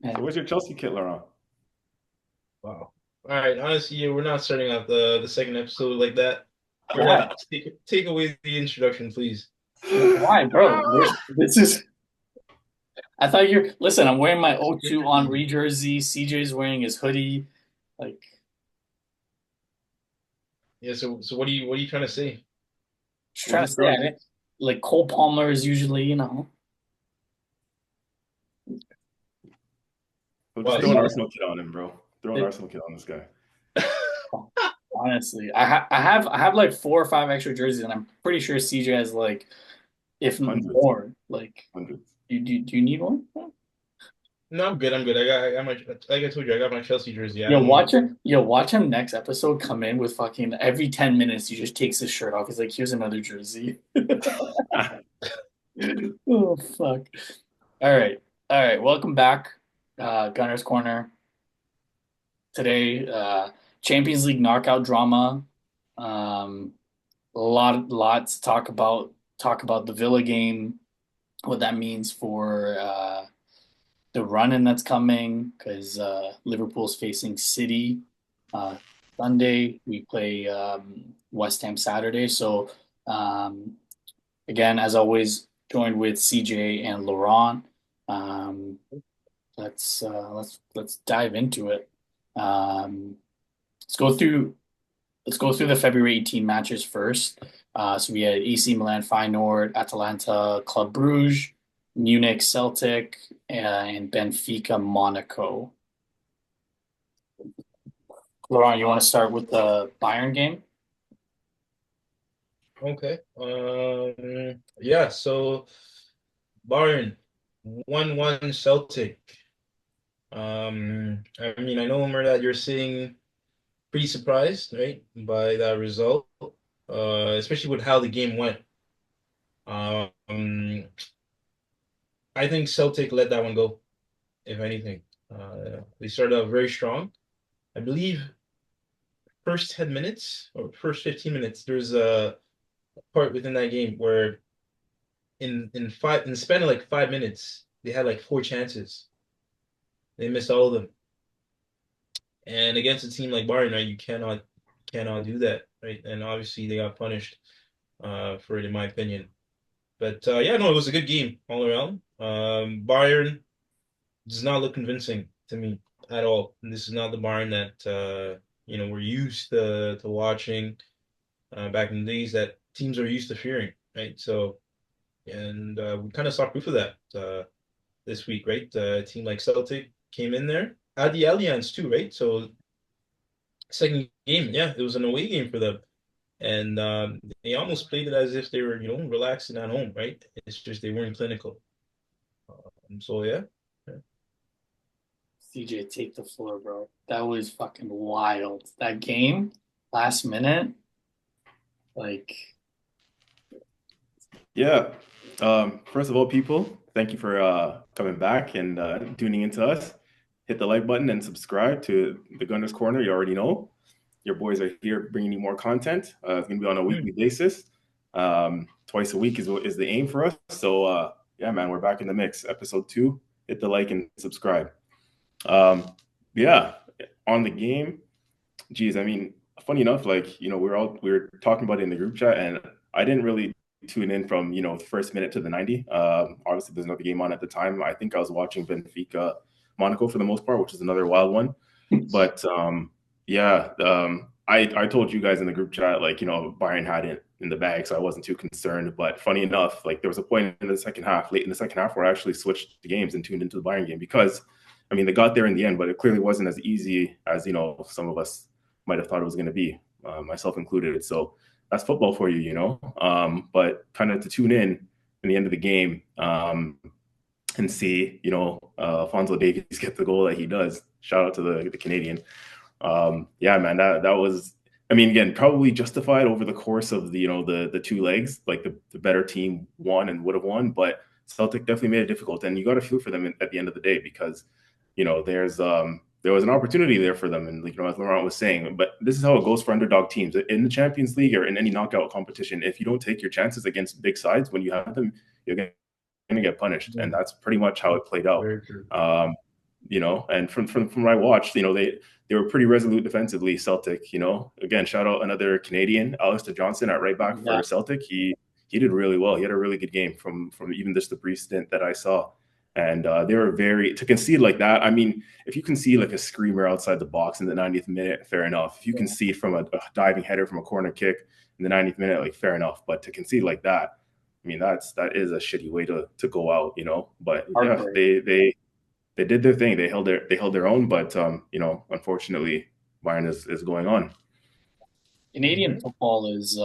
So Man, where's your Chelsea kit, Laurent? Wow. All right. Honestly, yeah, we're not starting out the second episode like that. Go why? ahead. Take away the introduction, please. Why, bro? This is. I thought you're. Listen, I'm wearing my O2 Henri jersey. CJ's wearing his hoodie. Like, Yeah. So what are you trying to say? just We're trying to just say, throwing like Cole Palmer is usually, we're just Well, throwing so Arsenal kit on him, bro. Throwing Arsenal kit on this guy. honestly, I have like four or five extra jerseys, and I'm pretty sure CJ has like, if Hundreds. more. Like, Hundreds. do you need one? no, I'm good. I'm good. I got my like I told you, I got my Chelsea jersey. I don't need. Watch him next episode come in with fucking every 10 minutes he just takes his shirt off. He's like, here's another jersey. Oh fuck. All right. All right. Welcome back. Gunner's Corner. Today, Champions League knockout drama. Um, lots to talk about the Villa game, what that means for the run-in that's coming, because Liverpool's facing City Sunday. We play West Ham Saturday. So um, again, as always, joined with CJ and Laurent. Um, let's dive into it. Um, let's go through let's go through the February 18 matches first. So we had AC Milan, Feyenoord, Atalanta, Club Brugge, Munich, Celtic, and Benfica, Monaco. Laurent, you want to start with the Bayern game? Okay. Yeah. So Bayern 1-1 Celtic. I mean, I know, Omer, that you're saying pretty surprised, right, by that result, especially with how the game went. Um, I think Celtic let that one go, if anything. They started out very strong. I believe first 10 minutes or first 15 minutes, there's a part within that game where in the span of like 5 minutes, they had like four chances. They missed all of them. And against a team like Bayern, right, you cannot do that, right? And obviously they got punished for it, in my opinion. But yeah, no, it was a good game all around. Bayern does not look convincing to me at all. And this is not the Bayern that we're used to watching back in the days that teams are used to fearing, right? So, and we kind of saw proof of that this week, right? A team like Celtic came in there at the Allianz too, right? So second game, yeah, it was an away game for them, and they almost played it as if they were, relaxing at home, right? It's just they weren't clinical. So yeah. Yeah. CJ, take the floor, bro. That was fucking wild. That game, last minute, like, Yeah. First of all, people, thank you for coming back and tuning into us. Hit the like button and subscribe to the Gunners Corner. You already know your boys are here bringing you more content. It's going to be on a Hmm. weekly basis. Twice a week is the aim for us. So yeah, man, we're back in the mix. Episode 2. Hit the like and subscribe. Um, yeah, on the game. Geez, I mean, funny enough, like we were talking about it in the group chat, and I didn't really tune in from the first minute to the 90. Obviously, there's another game on at the time. I think I was watching Benfica Monaco for the most part, which is another wild one. But yeah, I told you guys in the group chat, like, Bayern had it in the bag, so I wasn't too concerned. But funny enough, like there was a point in the second half, late in the second half, where I actually switched the games and tuned into the Bayern game because, I mean, they got there in the end, but it clearly wasn't as easy as some of us might have thought it was going to be, myself included. So that's football for you. But kind of to tune in the end of the game, and see, Alfonso Davies get the goal that he does. Shout out to the Canadian. Yeah, man, that was. I mean, again, probably justified over the course of the two legs. Like the better team won and would have won, but Celtic definitely made it difficult. And you got to feel for them at the end of the day because there was an opportunity there for them, and as Laurent was saying. But this is how it goes for underdog teams in the Champions League or in any knockout competition. If you don't take your chances against big sides when you have them, you're going to get punished, Yeah, and that's pretty much how it played out. very true. And from what I watched, they were pretty resolute defensively. Celtic, again, shout out another Canadian, Alistair Johnson at right back Yeah. for Celtic. He did really well. He had a really good game from even just the brief stint that I saw. And they were to concede like that. I mean, if you concede like a screamer outside the box in the 90th minute, fair enough. If you concede from a diving header from a corner kick in the 90th minute, like fair enough. But to concede like that, I mean, that is a shitty way to go out, But yeah, they did their thing. They held their own. But unfortunately, Bayern is going on. Canadian football is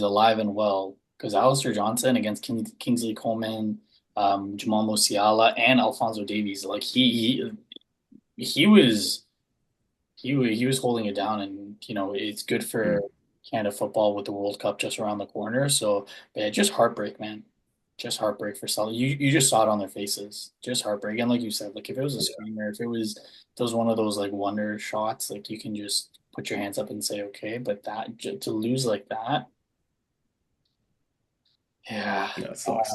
alive and well because Alistair Johnson against Kingsley Coleman, Jamal Musiala, and Alfonso Davies, like he was he was holding it down, and it's good for Canada football with the World Cup just around the corner. So yeah, just heartbreak, man. Just heartbreak for Sully. You just saw it on their faces. Just heartbreak. And like you said, like if it was a screamer, if it was one of those like wonder shots, like you can just put your hands up and say okay. But to lose like that, yeah. Yeah, it sucks.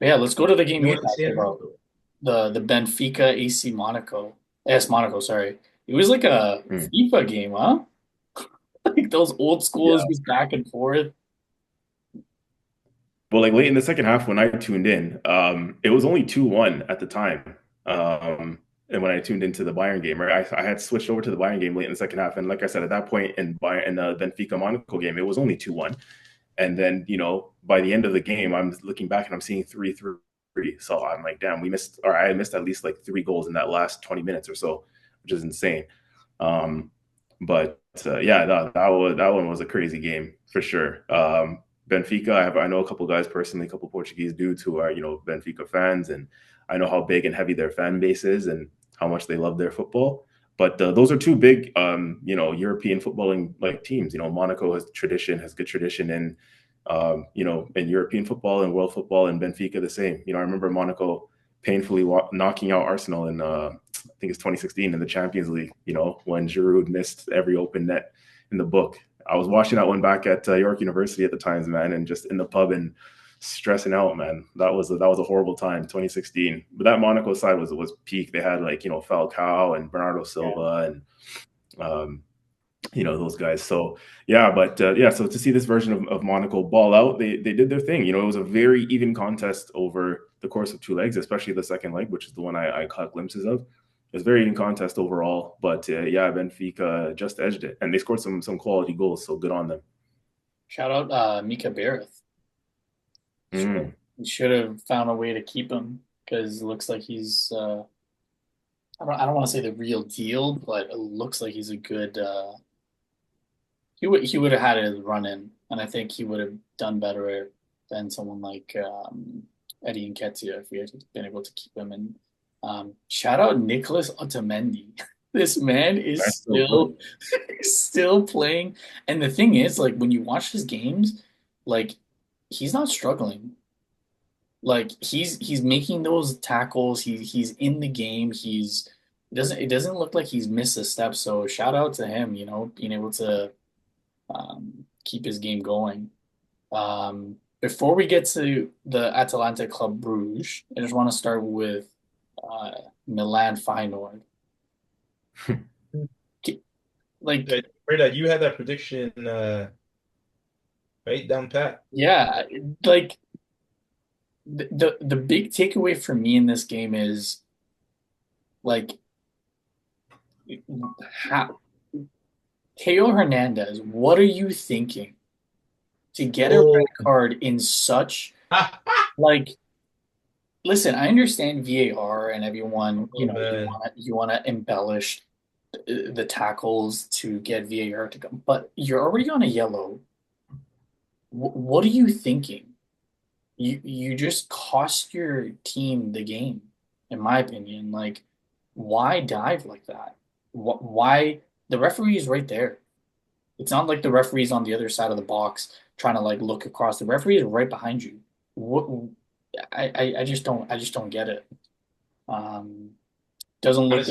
Yeah, let's go to the game You you want to talked see it? about. The Benfica AC Monaco. AS Monaco, sorry. It was like a FIFA game, huh? Like those old schools Yeah. just back and forth. Well, like late in the second half when I tuned in, it was only 2-1 at the time. And when I tuned into the Bayern game, right, I had switched over to the Bayern game late in the second half. And like I said, at that point in the Benfica Monaco game, it was only 2-1. And then, by the end of the game, I'm looking back and I'm seeing 3-3. So I'm like, damn, I missed at least like 3 goals in that last 20 minutes or so, which is insane. But yeah, that one was a crazy game for sure. Benfica, I know a couple guys personally, a couple Portuguese dudes who are, Benfica fans, and I know how big and heavy their fan base is and how much they love their football. But those are two big, European footballing like teams. Monaco has good tradition in, in European football and world football, and Benfica the same. I remember Monaco painfully knocking out Arsenal in, I think it's 2016 in the Champions League. When Giroud missed every open net in the book. I was watching that one back at York University at the times, man, and just in the pub and stressing out, man. That was a horrible time, 2016. But that Monaco side was peak. They had like Falcao and Bernardo Silva and those guys. So yeah, but so to see this version of Monaco ball out, they did their thing. It was a very even contest over the course of 2 legs, especially the second leg, which is the one I caught glimpses of. It was very even contest overall, but yeah, Benfica just edged it, and they scored some quality goals. So good on them. Shout out Mika Bereth. Should have found a way to keep him because it looks like he's I don't want to say the real deal, but it looks like he's a good he would have had his run in, and I think he would have done better than someone like Eddie Nketiah if we had been able to keep him. And shout out Nicholas Otamendi. This man is still playing, and the thing is, like when you watch his games, like he's not struggling. Like he's making those tackles. He's in the game. It doesn't look like he's missed a step. So shout out to him. Being able to keep his game going. Before we get to the Atalanta Club Bruges, I just want to start with Milan Feyenoord. Like, Breda, you had that prediction right down pat. Yeah, like the big takeaway for me in this game is like Theo Hernandez, what are you thinking to get a red card in such like listen, I understand VAR and everyone, you want to embellish the tackles to get VAR to come, but you're already on a yellow. What are you thinking? You just cost your team the game, in my opinion. Like, why dive like that? Why the referee is right there? It's not like the referee's on the other side of the box trying to like look across. The referee is right behind you. What? I just don't get it. Doesn't look.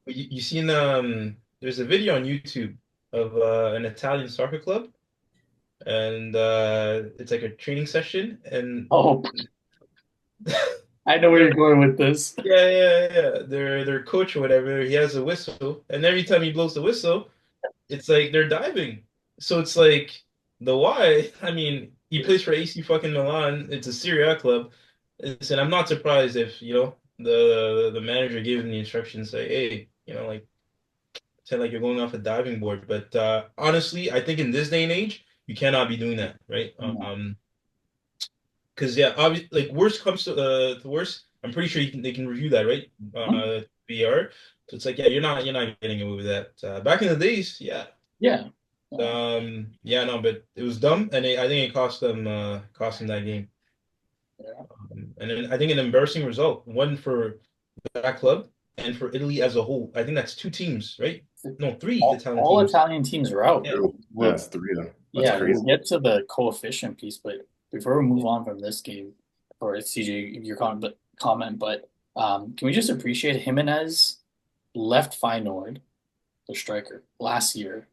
You seen there's a video on YouTube of an Italian soccer club, and it's like a training session, and I know where you're going with this. Yeah. Their coach or whatever, he has a whistle, and every time he blows the whistle, it's like they're diving. So it's like the why. I mean, he plays for AC fucking Milan. It's a Serie A club. Listen, I'm not surprised if the manager gave him the instructions, say, hey, like pretend like you're going off a diving board. But honestly, I think in this day and age, you cannot be doing that, right? No. Because yeah, obviously, like worst comes to worst, I'm pretty sure they can review that, right? VR. So it's like, yeah, you're not getting away with that. Back in the days, yeah. Yeah. Yeah, no, but it was dumb, and I think it cost them that game. Yeah. And then I think an embarrassing result, one for that club and for Italy as a whole. I think that's two teams, right? No, three Italian All teams. Italian teams are out. Yeah. That's three of them. That's Yeah, crazy. we'll get to the coefficient piece, but before we move on from this game, or CJ, your comment, but can we just appreciate Jimenez left Feyenoord, the striker, last year?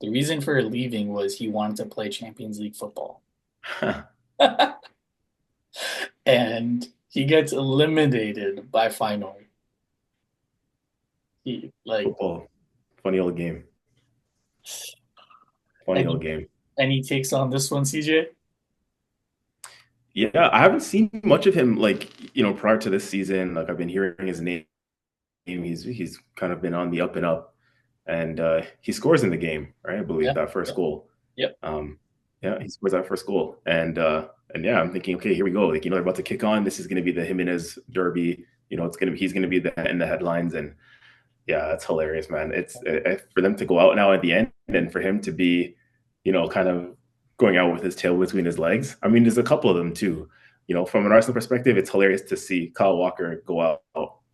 The reason for leaving was he wanted to play Champions League football. And he gets eliminated by Feyenoord. Football, funny old game. Funny old game. And he takes on this one, CJ. Yeah, I haven't seen much of him prior to this season. Like I've been hearing his name. He's kind of been on the up and up, and he scores in the game, right? I believe that first goal. Yep. Yeah, he scores that first goal, and yeah, I'm thinking, okay, here we go. Like they're about to kick on. This is going to be the Jimenez derby. He's going to be in the headlines, and yeah, that's hilarious, man. It's for them to go out now at the end, and for him to be, kind of going out with his tail between his legs. I mean, there's a couple of them too. From an Arsenal perspective, it's hilarious to see Kyle Walker go out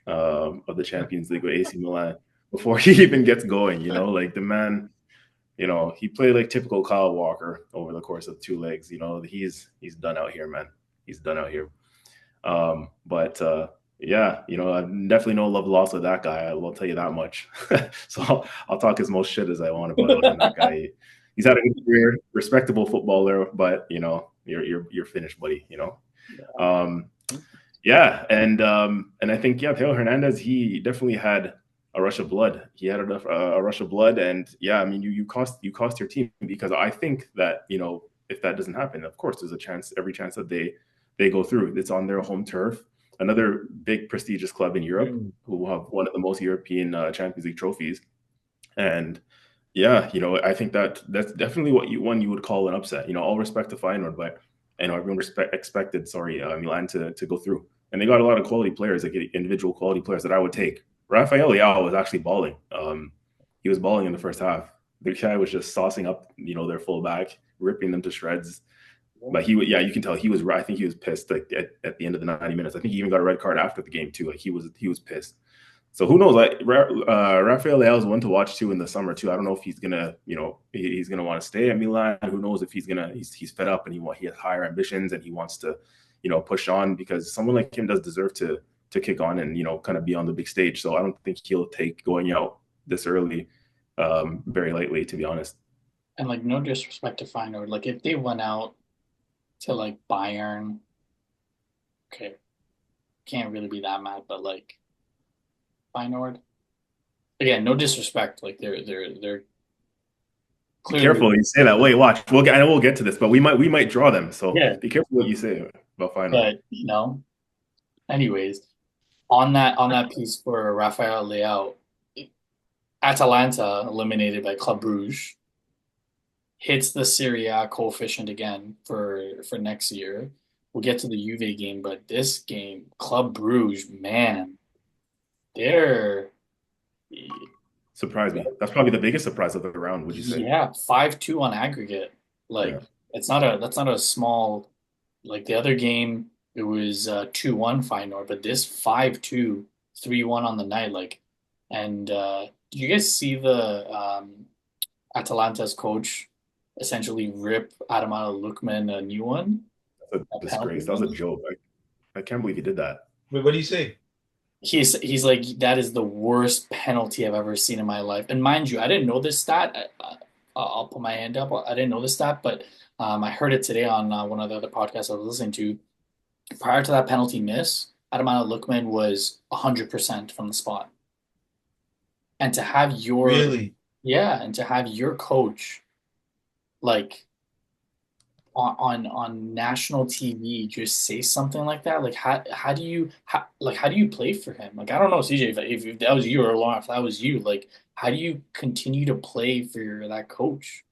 of the Champions League with AC Milan before he even gets going. Like the man, he played like typical Kyle Walker over the course of two legs. He's done out here, man. He's done out here. But yeah, I definitely no love lost with that guy. I will tell you that much. So I'll talk as much shit as I want about him. That guy, he's had a good career, respectable footballer, but you're finished, buddy. Yeah, and I think Theo Hernandez, he definitely had a rush of blood. He had a rush of blood, and yeah, I mean, you cost your team, because I think that if that doesn't happen, of course, there's every chance that they go through. It's on their home turf. Another big prestigious club in Europe who have one of the most European Champions League trophies, and yeah, I think that's definitely one you would call an upset. All respect to Feyenoord, but everyone expected Milan to go through, and they got a lot of quality players, like individual quality players that I would take. Rafael Leao was actually balling. He was balling in the first half. The guy was just saucing up, their fullback, ripping them to shreds. But you can tell he was. I think he was pissed. Like at the end of the 90 minutes, I think he even got a red card after the game too. Like he was pissed. So who knows? Like Rafael Leao is one to watch too in the summer too. I don't know if he's gonna, he's gonna want to stay at Milan. Who knows if he's fed up and he has higher ambitions and he wants to, push on, because someone like him does deserve to kick on and kind of be on the big stage. So I don't think he'll take going out this early very lightly, to be honest. And like no disrespect to Feyenoord, like if they went out to like Bayern, okay, can't really be that mad, but like Feyenoord, again, no disrespect, like they're clearly. Be careful you say that. Wait, watch. I know we'll get to this, but we might draw them. So yeah, be careful what you say about Feyenoord. But anyways, on that piece for Rafael Leao, Atalanta eliminated by Club Brugge, hits the Serie A coefficient again for next year. We'll get to the Juve game, but this game, Club Brugge, man, they're surprised me. That's probably the biggest surprise of the round, would you say? Yeah, 5-2 on aggregate. Like that's not a small, like the other game it was 2-1 Feyenoord, but this 5-2, 3-1 on the night, like, and did you guys see the Atalanta's coach essentially rip Ademola Lookman a new one? That's a disgrace. That was a joke. I can't believe he did that. Wait, what do you say? He's like, that is the worst penalty I've ever seen in my life. And mind you, I didn't know this stat. I'll put my hand up. I didn't know this stat, but I heard it today on one of the other podcasts I was listening to. Prior to that penalty miss, Adaman Lookman was 100% from the spot. And to have Really? and to have your coach like on national TV just say something like that, like how do you play for him? Like I don't know, CJ, if that was you or Lauren, if that was you, like how do you continue to play for that coach?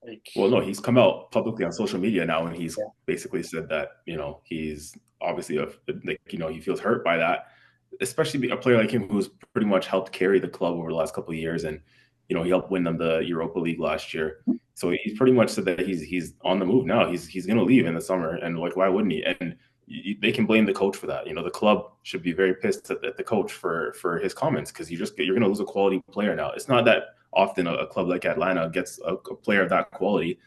Like Well, no, he's come out publicly on social media now, and he's yeah, basically said that he's obviously like he feels hurt by that, especially a player like him who's pretty much helped carry the club over the last couple of years, and he helped win them the Europa League last year. So he's pretty much said that he's on the move now. He's going to leave in the summer, and like why wouldn't he? And they can blame the coach for that. The club should be very pissed at the coach for his comments, because you're going to lose a quality player now. It's not that often a club like Atlanta gets a player of that quality,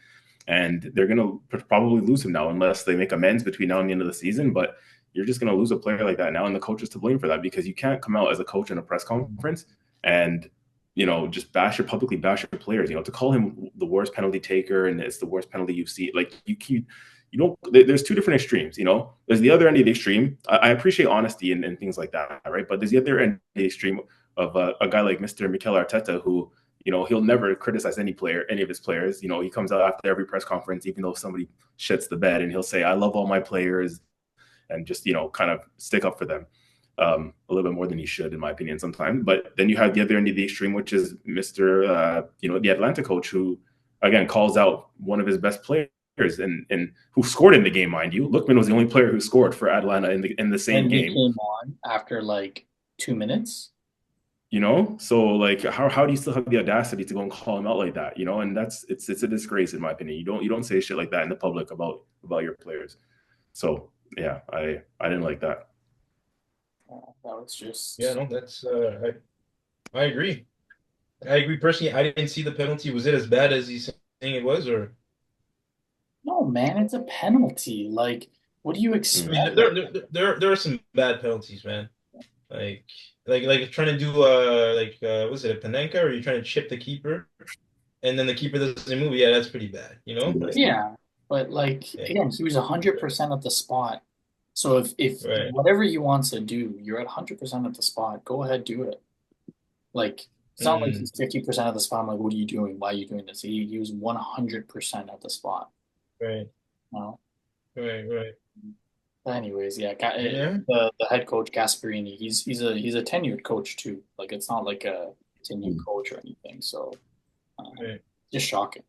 and they're going to probably lose him now unless they make amends between now and the end of the season. But you're just going to lose a player like that now, and the coach is to blame for that, because you can't come out as a coach in a press conference and just publicly bash your players. To call him the worst penalty taker and it's the worst penalty you've seen. Like you don't. There's two different extremes. There's the other end of the extreme. I appreciate honesty and things like that, right? But there's the other end of the extreme of a guy like Mr. Mikel Arteta, who he'll never criticize any of his players. He comes out after every press conference, even though somebody shits the bed, and he'll say, "I love all my players," and just kind of stick up for them a little bit more than he should, in my opinion, sometimes. But then you have the other end of the extreme, which is Mr. The Atlanta coach, who again calls out one of his best players and who scored in the game, mind you. Lookman was the only player who scored for Atlanta in the same and he game. came on after like 2 minutes. So like how do you still have the audacity to go and call him out like that? And it's a disgrace, in my opinion. You don't say shit like that in the public about your players. So yeah, I didn't like that. That was just Yeah, no, that's I agree. I agree personally. I didn't see the penalty. Was it as bad as he's saying it was, or no man, it's a penalty. Like, what do you I Mm. mean, expect? there are some bad penalties, man. Like trying to do was it a Panenka, or you trying to chip the keeper and then the keeper doesn't move? Yeah, that's pretty bad, you know? Like, Yeah, but like yeah, again, he was 100% at the spot. So if right. whatever he wants to do, you're at 100% at the spot. Go ahead, do it. Like it's not like Mm, he's 50% of the spot. I'm like, what are you doing? Why are you doing this? He was 100% at the spot. right, No. right. But anyways, yeah, Yeah. the head coach Gasparini, he's a tenured coach too. Like it's not like a new coach or anything. So Right. just shocking,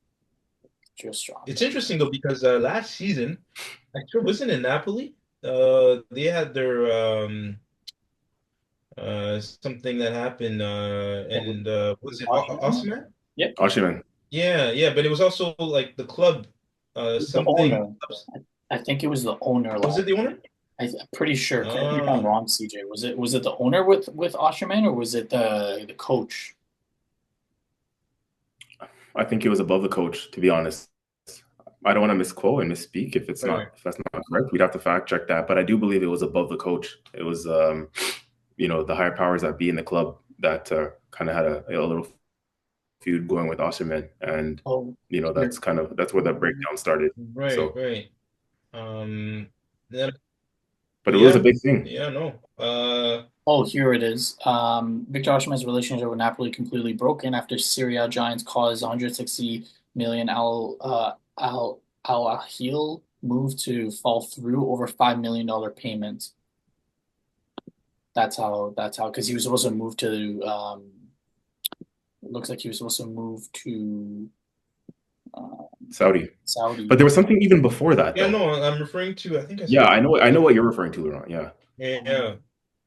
just shocking. It's interesting though because last season, actually, wasn't in Napoli. They had their something that happened and was it Washington? Osimhen? Yep, Osimhen. Yeah, but it was also like the club the something. owner. I think it was the owner Was last it the owner? year. I'm pretty sure. Correct me if I'm Oh, wrong, CJ. Was it the owner with Osherman or was it the coach? I think it was above the coach, to be honest. I don't want to misquote and misspeak if right. that's not correct. We'd have to fact check that, but I do believe it was above the coach. It was the higher powers that be in the club that kind of had a little feud going with Osterman, and Oh, that's where that breakdown started. So, Right. Um, yeah, but it was a yeah, big thing. yeah, no. here it is. Victor Osimhen's relationship with Napoli completely broken after Syria Giants caused 160 million Al Ahil move to fall through over $5 million payments. That's how because he was supposed to move to it looks like he was supposed to move to uh, Saudi. Saudi. But there was something even before that, Yeah, though. no, I'm referring to, I think I Yeah, saw, I know what you're referring to, Laurent. Yeah. yeah.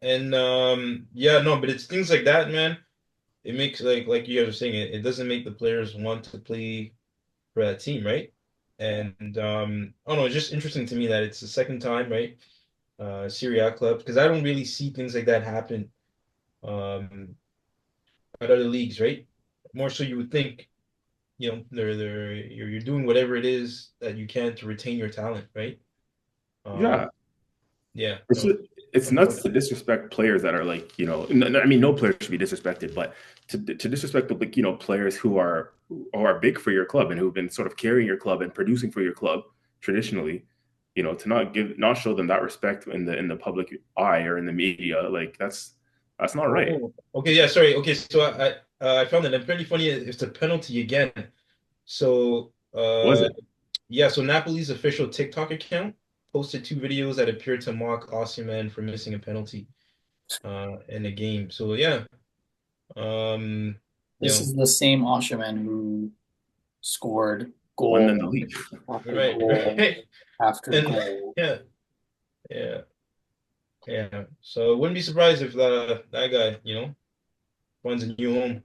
And yeah, no, but it's things like that, man. It makes like you guys were saying, it doesn't make the players want to play for that team, right? And I don't know, it's just interesting to me that it's the second time, right? Serie A club, because I don't really see things like that happen um at other leagues, right? More so you would think, you're doing whatever it is that you can to retain your talent, right? Yeah. Yeah, It's no, it's nuts to unfortunate. disrespect players that are like, I mean, no player should be disrespected, but to disrespect the like, players who are big for your club and who've been sort of carrying your club and producing for your club traditionally. to not show them that respect in the public eye or in the media, like that's not right. Oh, okay, yeah, sorry. Okay, so I found it. And pretty funny. It's a penalty again. So Was it? yeah, so Napoli's official TikTok account posted two videos that appeared to mock Osimhen for missing a penalty in the game. So yeah, um, you This know, is the same Osherman who scored Won them the goal league. after right, goal right, after and goal. yeah, yeah, yeah. So wouldn't be surprised if that guy, finds a new home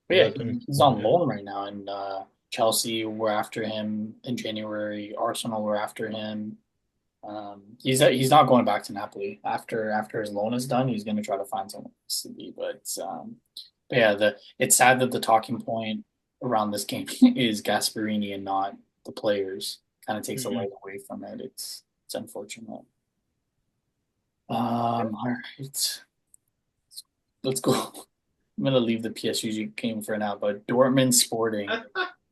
But in yeah, the upcoming he's season. on Yeah. loan right now, and Chelsea were after him in January. Arsenal were after him. He's not going back to Napoli after his loan is done. He's going to try to find someone else to be. But yeah, it's sad that the talking point around this game is Gasperini and not the players. Kind of takes a Mhm. light away from it. It's unfortunate. Yeah. All right, let's go. I'm gonna leave the PSG game for now, but Dortmund Sporting.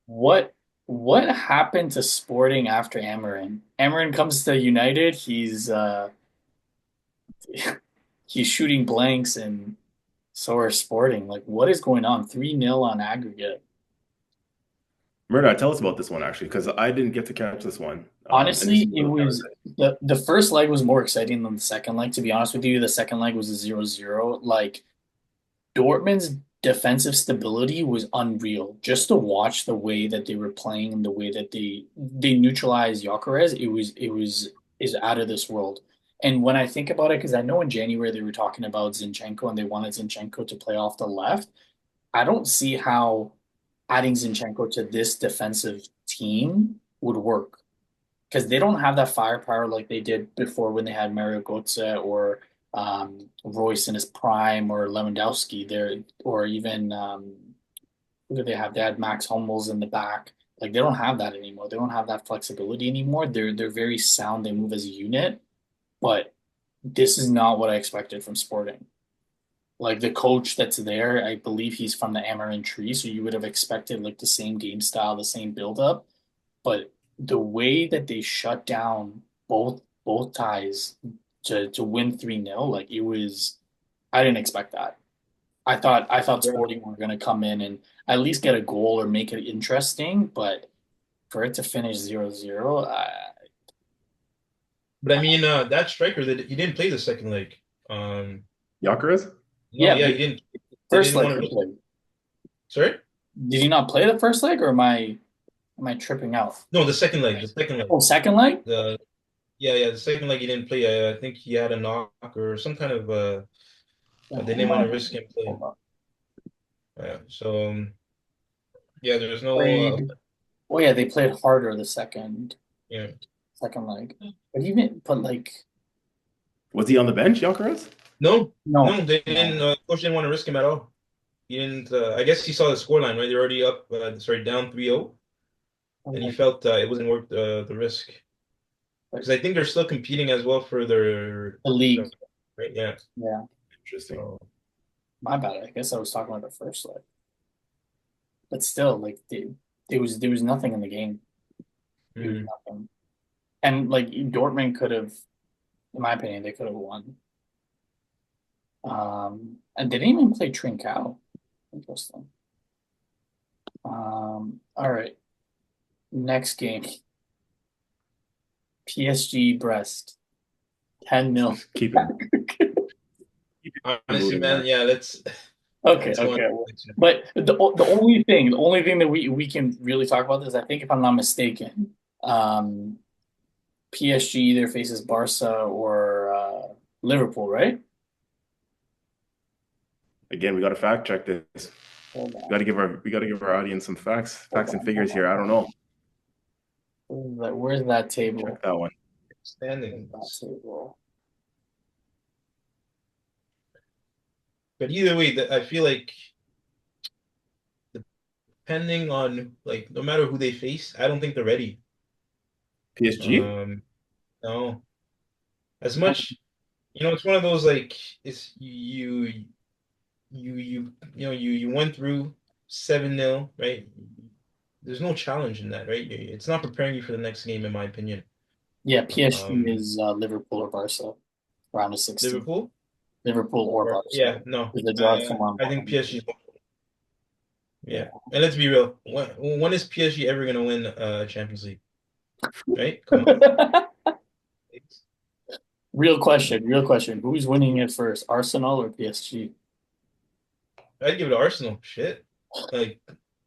What what happened to Sporting after Amarin? Amarin comes to United. He's shooting blanks, and so are Sporting. Like, what is going on? 3-0 on aggregate. Murda, tell us about this one actually, because I didn't get to catch this one. And this Honestly, is it really kind of was the first leg was more exciting than the second leg. To be honest with you, the second leg was a 0-0. Like Dortmund's defensive stability was unreal. Just to watch the way that they were playing and the way that they neutralized Gyökeres, it was is out of this world. And when I think about it, because I know in January they were talking about Zinchenko and they wanted Zinchenko to play off the left. I don't see how adding Zinchenko to this defensive team would work because they don't have that firepower like they did before when they had Mario Götze or Royce in his prime or Lewandowski there, or even who do they have? They had Max Hummels in the back. Like they don't have that anymore. They don't have that flexibility anymore. They're very sound. They move as a unit, but this is not what I expected from Sporting. Like the coach that's there, I believe he's from the Amarin tree, so you would have expected like the same game style, the same build up. But the way that they shut down both ties to win 3-0, like it was I didn't expect that. I thought Yeah. Sporting were gonna come in and at least get a goal or make it interesting, but for it to finish 0-0, But I mean, that striker that he didn't play the second leg. Um, Gyökeres. no, yeah, yeah, but he didn't. They first didn't leg want to he risk. played. Sorry? Did he not play the first leg or am I tripping out? No, the second leg. The second leg. Oh, second leg? The Yeah, yeah. The second leg he didn't play. I think he had a knock or some kind of. Yeah, They who didn't am want I to risk him playing. hold up. So yeah, there's no. Played Oh yeah, they played harder the Yeah. second leg. But like Was he on the bench, Gyökeres? No, no, no, they didn't. no. Coach didn't want to risk him at all. He didn't. I guess he saw the scoreline, right? They're already up. Sorry, down 3-0, and he Like, felt it wasn't worth the risk. like Because I think they're still competing as well for their, the league. right? Yeah. Yeah. Interesting. So, My bad. I guess I was talking about the first leg. But still, like there was nothing in the game. There was mhm. nothing. And like Dortmund could have, in my opinion, they could have won. And they didn't even play Trincao. Interesting. All right. Next game. PSG Brest. 10-0. Keep it. Honestly, Moving on. man, yeah, let's Okay, let's go on. okay. But the only thing that we can really talk about is I think if I'm not mistaken, PSG either faces Barca or Liverpool, right? Again, we got to fact check this. Hold We on, got to give our audience some facts hold and on, figures hold here. I don't know. Where's that table? Check that one. Standing. That table. But either way, I feel like depending on like no matter who they face, I don't think they're ready. PSG. No, as much it's one of those like it's you went through 7-0, right? There's no challenge in that, right? It's not preparing you for the next game, in my opinion. Yeah, PSG Um, is Liverpool or Barca, round of 16. Liverpool. Liverpool or Barca. Yeah, no. Because the draw is tomorrow I think morning. PSG. Yeah. Yeah, and let's be real. When is PSG ever gonna win Champions League? Right? Come on. Real question, real question. Who's winning it first, Arsenal or PSG? I'd give it to Arsenal. Shit. Like,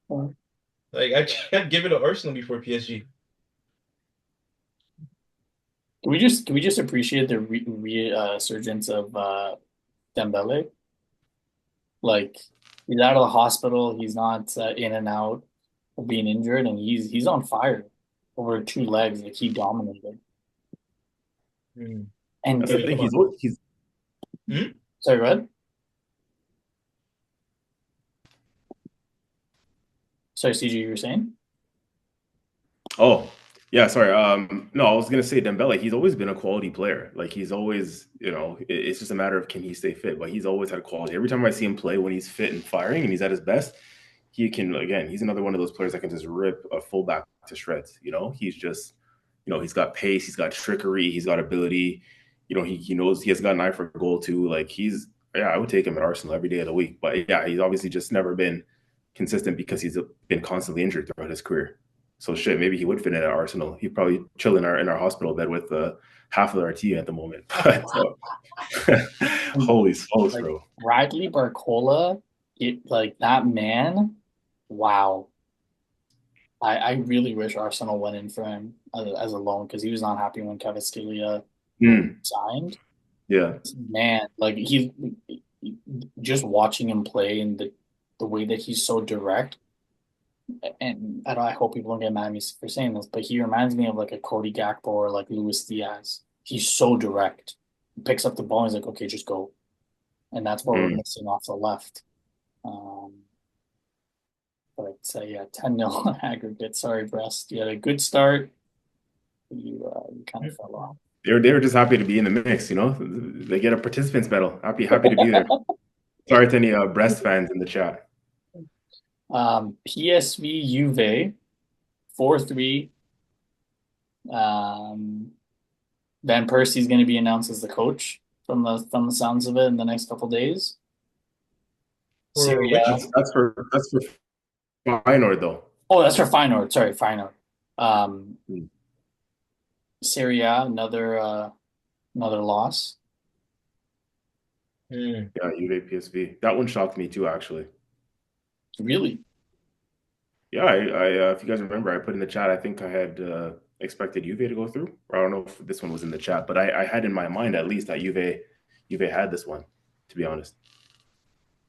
Can I can't give it to Arsenal before PSG. we just appreciate the resurgence of Dembele? Like he's out of the hospital, he's not in and out of being injured, and he's on fire over two legs. Like he dominated. Hmm. And That's the Yeah, thing. come on. He's Hmm? sorry, go ahead. Sorry, CG, you were saying? Oh, yeah, sorry. No, I was gonna say Dembele, he's always been a quality player. Like he's always, it's just a matter of can he stay fit, but he's always had quality. Every time I see him play when he's fit and firing and he's at his best, he can again, he's another one of those players that can just rip a fullback to shreds. He's just, he's got pace, he's got trickery, he's got ability. He knows he has got an eye for goal too. Like yeah, I would take him at Arsenal every day of the week. But yeah, he's obviously just never been consistent because he's been constantly injured throughout his career. So shit, maybe he would fit in at Arsenal. He'd probably chill in our hospital bed with half of our team at the moment. But holy smokes, Like bro! Bradley Barcola, like that man, wow. I really wish Arsenal went in for him as a loan because he was not happy when Kvaratskhelia Mm, signed. yeah, Man, like just watching him play and the way that he's so direct. And I hope people don't get mad at me for saying this, but he reminds me of like a Cody Gakpo or like Luis Diaz. He's so direct. He picks up the ball, and he's like, okay, just go. And that's what we're mm. missing off the left. Um, but yeah, 10-0 aggregate. Sorry, Brest. You had a good start. You kind of fell off. They were just happy to be in the mix. They get a participants medal. Happy to be there. Sorry to any Brest fans in the chat. PSV Juve 4-3. Van Persie's going to be announced as the coach from the sounds of it in the next couple days. For Serie which A. That's for Feyenoord though. Oh, that's for Feyenoord. Sorry, Feyenoord. Um, Mm. Serie A, another loss. Hmm. Yeah, Juve PSV. That one shocked me too, actually. Really? Yeah, if you guys remember, I put in the chat. I think I had expected Juve to go through. Or I don't know if this one was in the chat, but I had in my mind at least that Juve had this one, to be honest.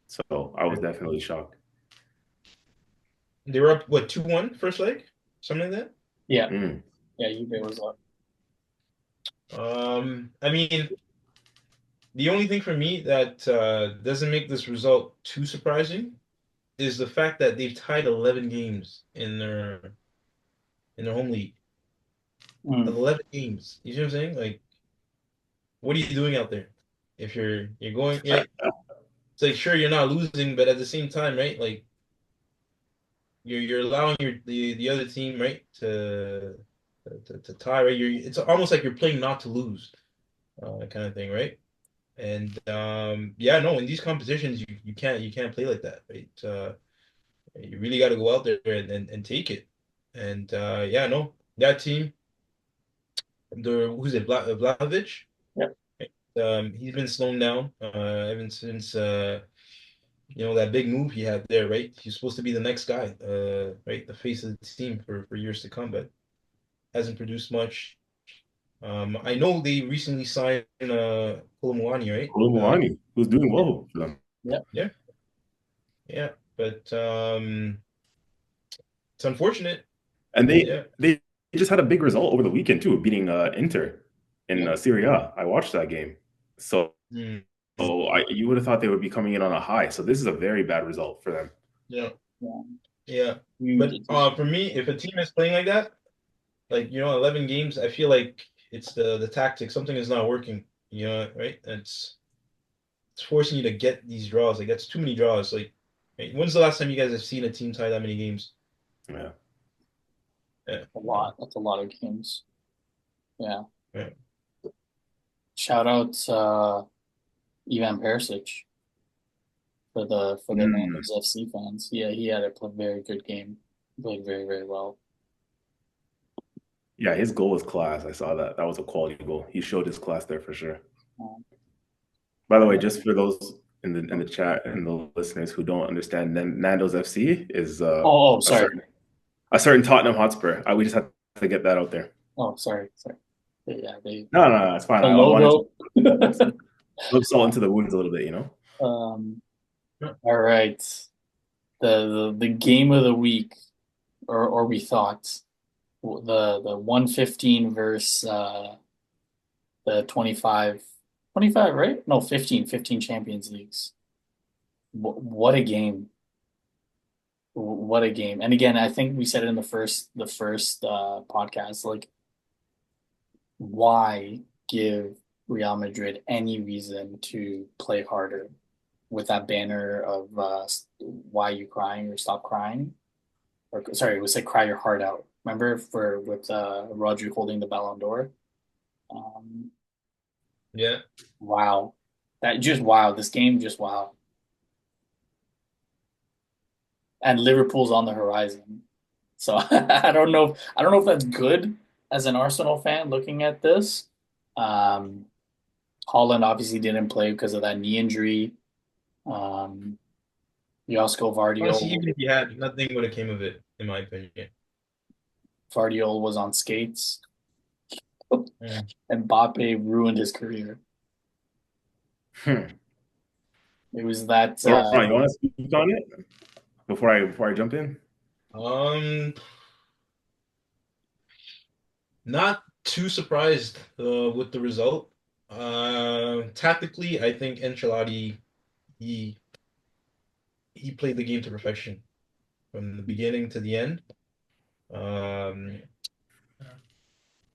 So I was definitely shocked. They were up what 2-1 first leg, something like that. Yeah, Mm. yeah. Juve was up. I mean, the only thing for me that doesn't make this result too surprising is the fact that they've tied 11 games in their home league. Mm. 11 games. You see what I'm saying? Like, what are you doing out there? If you're going, yeah, it's like sure you're not losing, but at the same time, right? Like you're allowing the other team, right, to tie, right? It's almost like you're playing not to lose, kind of thing, right? And yeah, no, in these competitions, you can't play like that, right? You really got to go out there and take it. And yeah, no, that team, who's it, Vlahovic? Yep. He's been slowing down ever since that big move he had there, right? He's supposed to be the next guy, right? The face of the team for years to come, but hasn't produced much. I know they recently signed Kolomwani, right? Koulibaly, who's doing Yeah. well for them. Yeah. Yeah, yeah, but it's unfortunate. And Yeah. they just had a big result over the weekend too, beating Inter in Yeah. Serie A. I watched that game. So Mm. you would have thought they would be coming in on a high. So this is a very bad result for them. Yeah, Yeah. yeah. Huge. But for me, if a team is playing like that, like 11 games, I feel like it's the tactic. Something is not working. Right? It's forcing you to get these draws. Like that's too many draws. Like, right? When's the last time you guys have seen a team tie that many games? Yeah. Yeah. A lot. That's a lot of games. Yeah. Yeah. Shout out Ivan Perisic for the Mm. Nando's FC fans. Yeah, he had a very good game. Played very, very well. Yeah, his goal was class. I saw that. That was a quality goal. He showed his class there for sure. Um, By the way, just for those in the chat and the listeners who don't understand, Nando's FC is a sorry. certain Tottenham Hotspur. We just have to get that out there. Oh, sorry. Yeah, No, it's fine. the I wanted logo. to rub salt into the wounds a little bit, you know. All right. The game of the week, or we thought the 115 versus the 25, right? No, 15 Champions Leagues. What a game! What a game! And again, I think we said it in the first podcast. Like, why give Real Madrid any reason to play harder with that banner of "Why you crying" or "Stop crying"? Or sorry, it was like "Cry your heart out." Remember with Rodri holding the Ballon d'Or. Um, Yeah. wow, that just wow. This game just wow. And Liverpool's on the horizon. So I don't know. I don't know if that's good as an Arsenal fan looking at this. Um, Holland obviously didn't play because of that knee injury. Josko Honestly, Vardiol even if you had, nothing would have came of it, in my opinion. Vardiol was on skates. Mm. And Mbappe ruined his career. Hmm. It was that. So, Ron, you want to speak on it before I jump in? Um, Not too surprised with the result. Tactically, I think Ancelotti he he played the game to perfection from the beginning to the end. Um,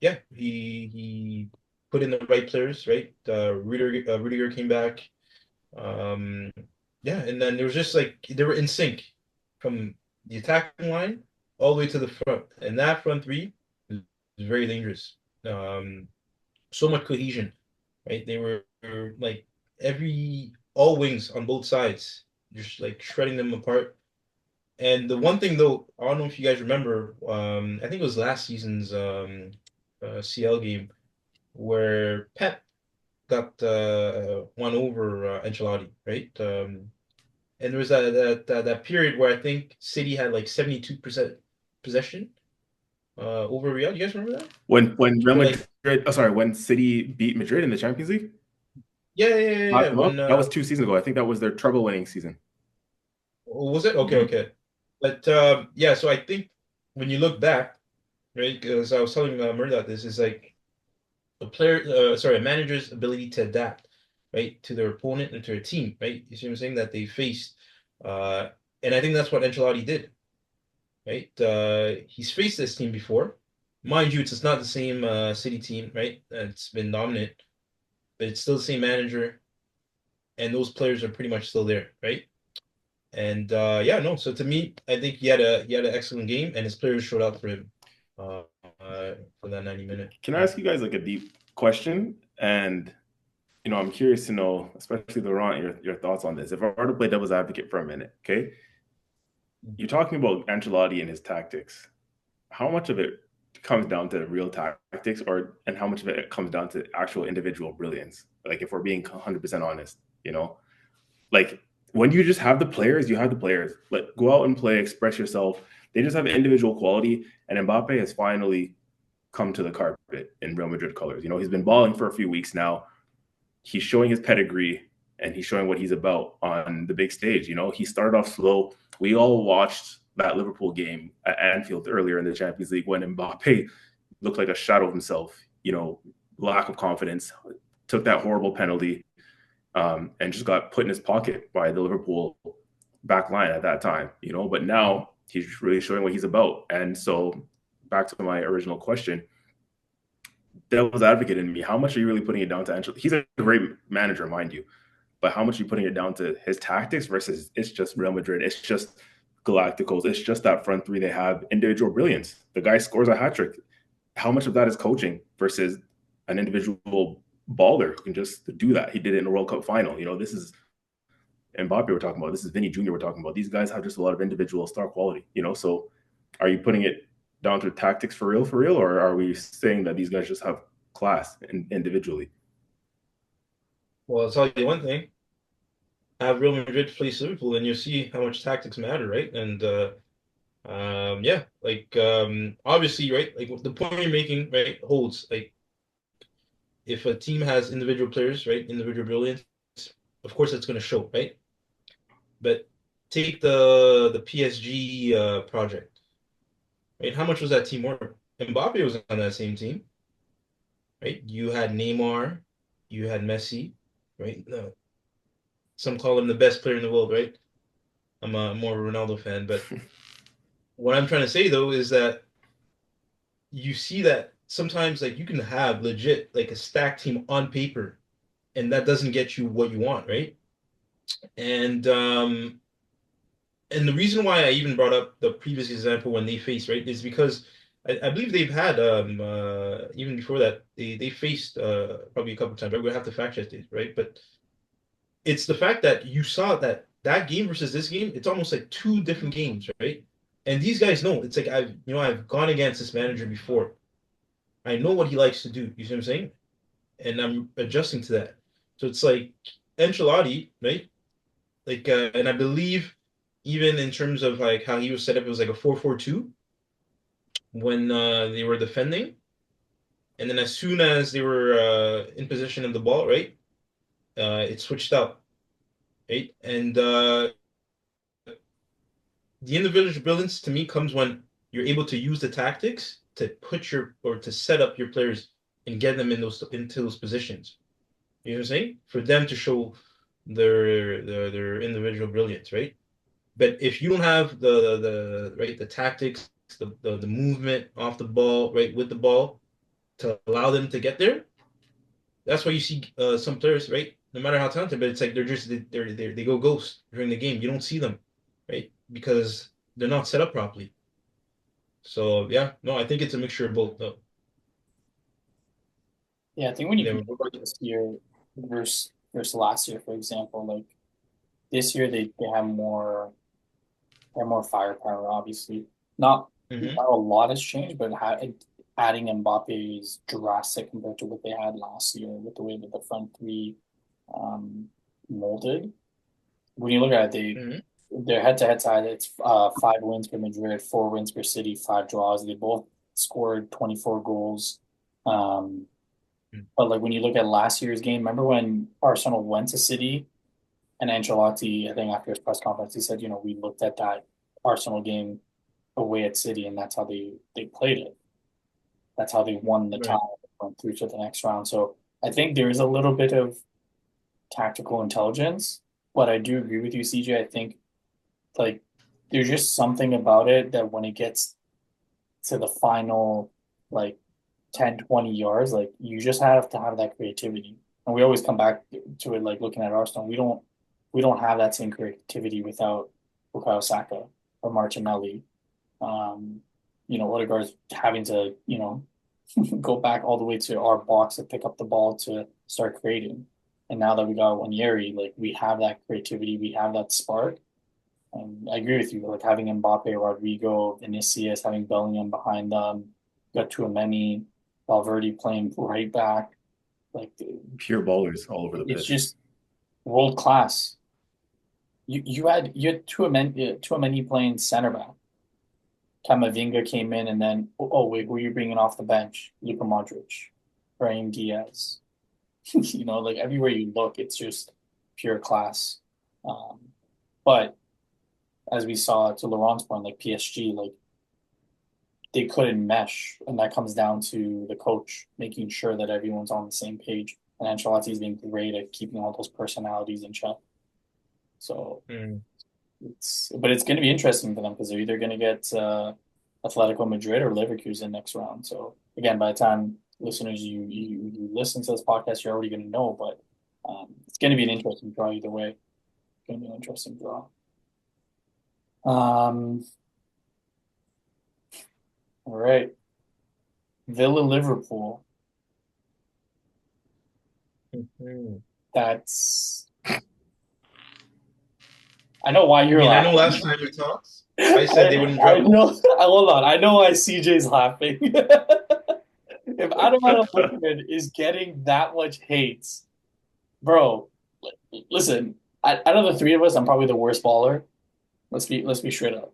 yeah, he put in the right players, right? Rudiger came back. Um, yeah, and then there was just like they were in sync from the attacking line all the way to the front, and that front three is very dangerous. Um, so much cohesion, right? They were like all wings on both sides, just like shredding them apart. And the one thing though, I don't know if you guys remember, I think it was last season's CL game where Pep got one over Ancelotti, right? And there was that period where I think City had like 72% possession over Real. You guys remember that? When Real Or like, Madrid, when City beat Madrid in the Champions League, yeah. knocked them When out. That was 2 seasons ago. I think that was their treble winning season. was it? Okay, Mhm. okay. But yeah, so I think when you look back, right? Because I was telling Murdoch this is like a manager's ability to adapt, right, to their opponent and to their team, right? You see what I'm saying? That they faced, uh, and I think that's what Ancelotti did, right? He's faced this team before, mind you. It's not the same City team, right? It's been dominant, but it's still the same manager, and those players are pretty much still there, right? And yeah, no. So to me, I think he had an excellent game, and his players showed up for him uh, for that 90 minute. Can I ask you guys like a deep question? And I'm curious to know, especially Laurent, your thoughts on this. If I were to play devil's advocate for a minute, okay? You're talking about Ancelotti and his tactics. How much of it comes down to real tactics, and how much of it comes down to actual individual brilliance? Like if we're being 100% honest, like when you just have the players, you have the players. Like go out and play, express yourself. They just have individual quality, and Mbappe has finally come to the carpet in Real Madrid colors. He's been balling for a few weeks now. He's showing his pedigree and he's showing what he's about on the big stage. He started off slow. We all watched that Liverpool game at Anfield earlier in the Champions League when Mbappe looked like a shadow of himself, lack of confidence, took that horrible penalty, and just got put in his pocket by the Liverpool back line at that time, but now he's really showing what he's about. And so back to my original question, devil's advocate in me, how much are you really putting it down to Ancelotti? He's a great manager, mind you, but how much are you putting it down to his tactics versus it's just Real Madrid? It's just Galacticos. It's just that front three they have individual brilliance. The guy scores a hat trick how much of that is coaching versus an individual baller who can just do that? He did it in the World Cup final. You know, this is Mbappe we're talking about. This is Vinny Jr. we're talking about. These guys have just a lot of individual star quality, you know. So are you putting it down to tactics for real, or are we saying that these guys just have class individually? Well, I'll tell you one thing. Have Real Madrid play Liverpool, and you'll see how much tactics matter, right? And yeah, like obviously, right? Like the point you're making, right, holds. Like if a team has individual players, right, individual brilliance, of course it's going to show, right? But take the PSG project, right? How much was that team worth? Mbappe was on that same team, right? You had Neymar, you had Messi, right? Some call him the best player in the world, right? I'm a more of a Ronaldo fan, but what I'm trying to say though is that you see that sometimes like you can have legit like a stacked team on paper, and that doesn't get you what you want, right? And the reason why I even brought up the previous example when they faced, right, is because I believe they've had even before that they faced probably a couple of times. Right? We'll have to fact check it, right? But it's the fact that you saw that that game versus this game, it's almost like two different games, right? And these guys know it's like I've gone against this manager before. I know what he likes to do. You see what I'm saying? And I'm adjusting to that. So it's like Ancelotti, right? Like, and I believe even in terms of like how he was set up, it was like a 4-4-2 when they were defending, and then as soon as they were in position of the ball, right, it switched up, right, and the individual brilliance to me comes when you're able to use the tactics to put your or to set up your players and get them in those into those positions. You know what I'm saying? For them to show their individual brilliance, right? But if you don't have the right the tactics, the movement off the ball, right, with the ball to allow them to get there, that's why you see some players, right? No matter how talented, but it's like they go ghost during the game. You don't see them, right? Because they're not set up properly. So yeah, no, I think it's a mixture of both. Though. Yeah, I think when you Yeah, compare this year versus last year, for example, like this year they have more firepower, obviously. mm-hmm. Not a lot has changed, but adding Mbappe is drastic compared to what they had last year with the way that the front three um, molded. When you look at it, Mm-hmm. their head-to-head side, it's 5 wins for Madrid, 4 wins for City, 5 draws. They both scored 24 goals. Um, but like when you look at last year's game, remember when Arsenal went to City and Ancelotti, I think after his press conference, he said, we looked at that Arsenal game away at City, and that's how they played it. That's how they won the tie, Right. went through to the next round. So I think there is a little bit of tactical intelligence, but I do agree with you, CJ. I think like there's just something about it that when it gets to the final like 10, 20 yards, like you just have to have that creativity. And we always come back to it like looking at Arsenal. We don't have that same creativity without Bukayo Saka or Martinelli. Um, Odegaard's having to, go back all the way to our box to pick up the ball to start creating. And now that we got Wanyeri, like we have that creativity, we have that spark. And I agree with you, like having Mbappe, Rodrigo, Vinicius, having Bellingham behind them, got Tchouaméni, Valverde playing right back. Like Pure ballers all over the it's pitch. just world class. You had Tchouaméni playing center back. Camavinga came in, and then wait, who are you bringing off the bench? Luka Modric, Brahim Diaz. Like everywhere you look, it's just pure class. Um, but as we saw to Laurent's point, like PSG, like they couldn't mesh, and that comes down to the coach making sure that everyone's on the same page. And Ancelotti's being great at keeping all those personalities in check. So Mm. but it's going to be interesting for them because they're either going to get Atletico Madrid or Leverkusen next round. So again, by the time listeners you listen to this podcast, you're already going to know. But it's going to be an interesting draw either way. It's going to be an interesting draw. All right. Villa Liverpool. Mhm. That's. I know why I you're mean, I know laughing. last time we talked, I said they wouldn't I drop. know. Hold on. I know why CJ's laughing. If Ademola Lookman is getting that much hate, bro, listen. Out of the three of us, I'm probably the worst baller. Let's be straight up.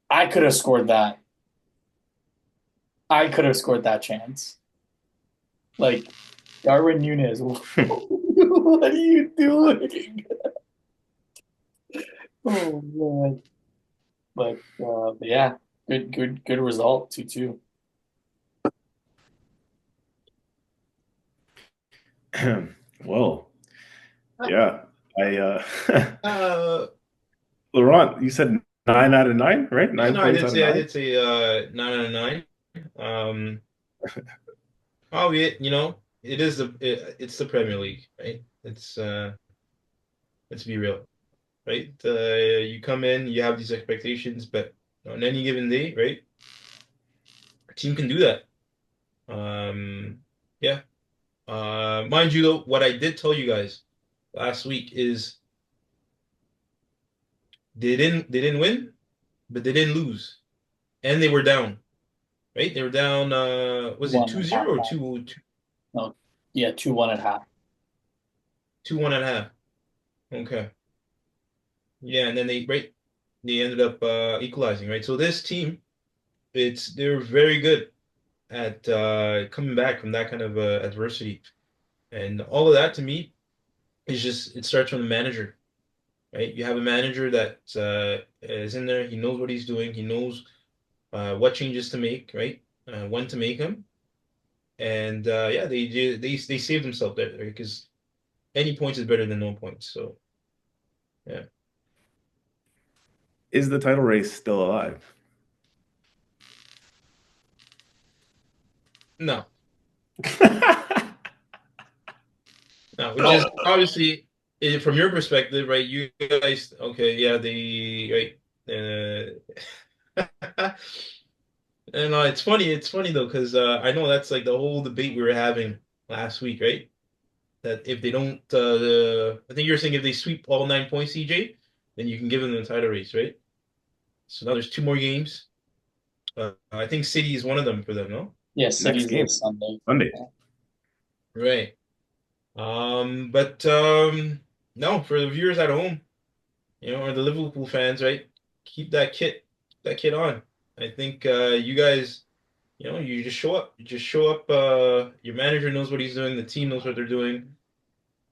I could have scored that. I could have scored that chance. Like Darwin Nunes, what are you doing? Oh man! But yeah, good result 2-2. Well, yeah. I Uh, Laurent, you said 9 out of 9, right? yeah, Nine no, points out of I nine. did say 9 out of 9. Um, albeit, it's the Premier League, right? Let's be real, right? You come in, you have these expectations, but on any given day, right, a team can do that. Yeah. Mind you, though, what I did tell you guys last week is they didn't win, but they didn't lose, and they were down, right? They were down. Was it One two at zero or halftime. 2-2? No, yeah, 2-1 at half. 2-1 and a half. Okay. Yeah, and then they ended up equalizing, right? So this team, they're very good at coming back from that kind of adversity, and all of that to me is just it starts from the manager, right? You have a manager that is in there. He knows what he's doing. He knows what changes to make, right? When to make them, and yeah, they saved themselves there because any points is better than no points. So yeah, Is the title race still alive? no, no, which is obviously from your perspective, right? You guys, okay, yeah, they right. And it's funny though, because I know that's like the whole debate we were having last week, right? That if they don't, I think you're saying if they sweep all 9 points, CJ, then you can give them the title race, right? So now there's two more games. I think City is one of them for them, no? Yeah, Next City's game, this Sunday. Sunday. Right. But no, for the viewers at home, or the Liverpool fans, right? Keep that kit on. I think you guys, you just show up. You just show up. Your manager knows what he's doing. The team knows what they're doing.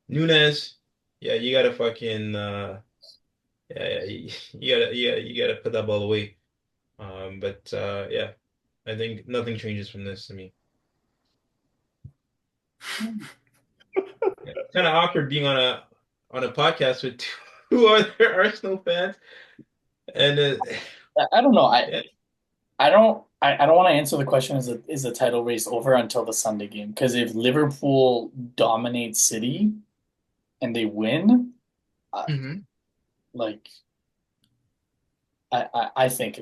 Nunez, yeah, you gotta fucking yeah, you gotta put that ball away. But yeah, I think nothing changes from this to me. Yeah. Kind of awkward being on a podcast with two other Arsenal fans, and I don't know. yeah. I don't want to answer the question is the title race over until the Sunday game? Because if Liverpool dominates City and they win, uh, Hmm. like I think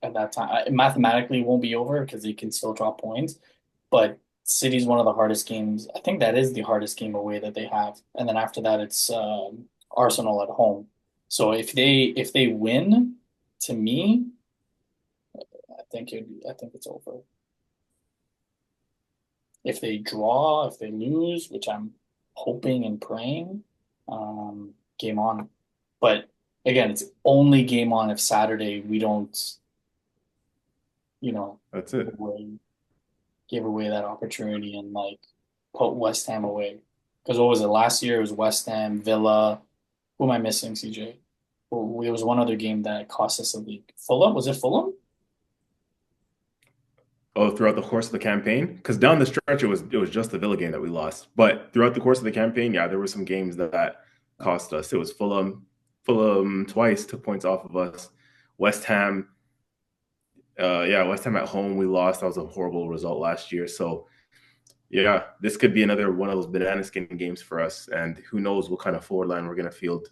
at that time mathematically it won't be over because they can still drop points. But City's one of the hardest games. I think that is the hardest game away that they have, and then after that it's Arsenal at home. So if they win, to me, I think it's over. If they draw, if they lose, which I'm hoping and praying, game on. But again, it's only game on if Saturday we don't, you know, That's give it. away, give away that opportunity and like put West Ham away. Because what was it last year? It was West Ham, Villa. Who am I missing, CJ? Well, there was one other game that cost us a league. Fulham? Was it Fulham? Oh, throughout the course of the campaign, because down the stretch it was just the Villa game that we lost. But throughout the course of the campaign, yeah, there were some games that cost us. It was Fulham twice took points off of us. West Ham, yeah, West Ham at home we lost. That was a horrible result last year. So yeah, this could be another one of those banana skin games for us. And who knows what kind of forward line we're going to field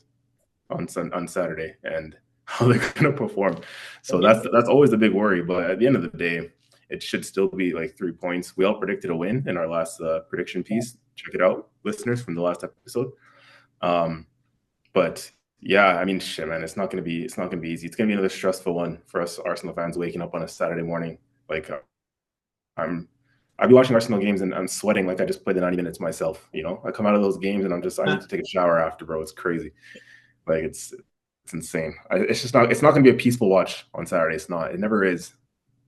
on Saturday and how they're going to perform. So that's always the big worry. But at the end of the day, it should still be like 3 points. We all predicted a win in our last prediction piece. Check it out, listeners, from the last episode. But yeah, I mean, shit, man, it's not gonna be easy. It's gonna be another stressful one for us Arsenal fans waking up on a Saturday morning. Like I'd be watching Arsenal games and I'm sweating like I just played the 90 minutes myself. I come out of those games and I need to take a shower after, bro. It's crazy. Like it's insane. It's not going to be a peaceful watch on Saturday. It's not. It never is.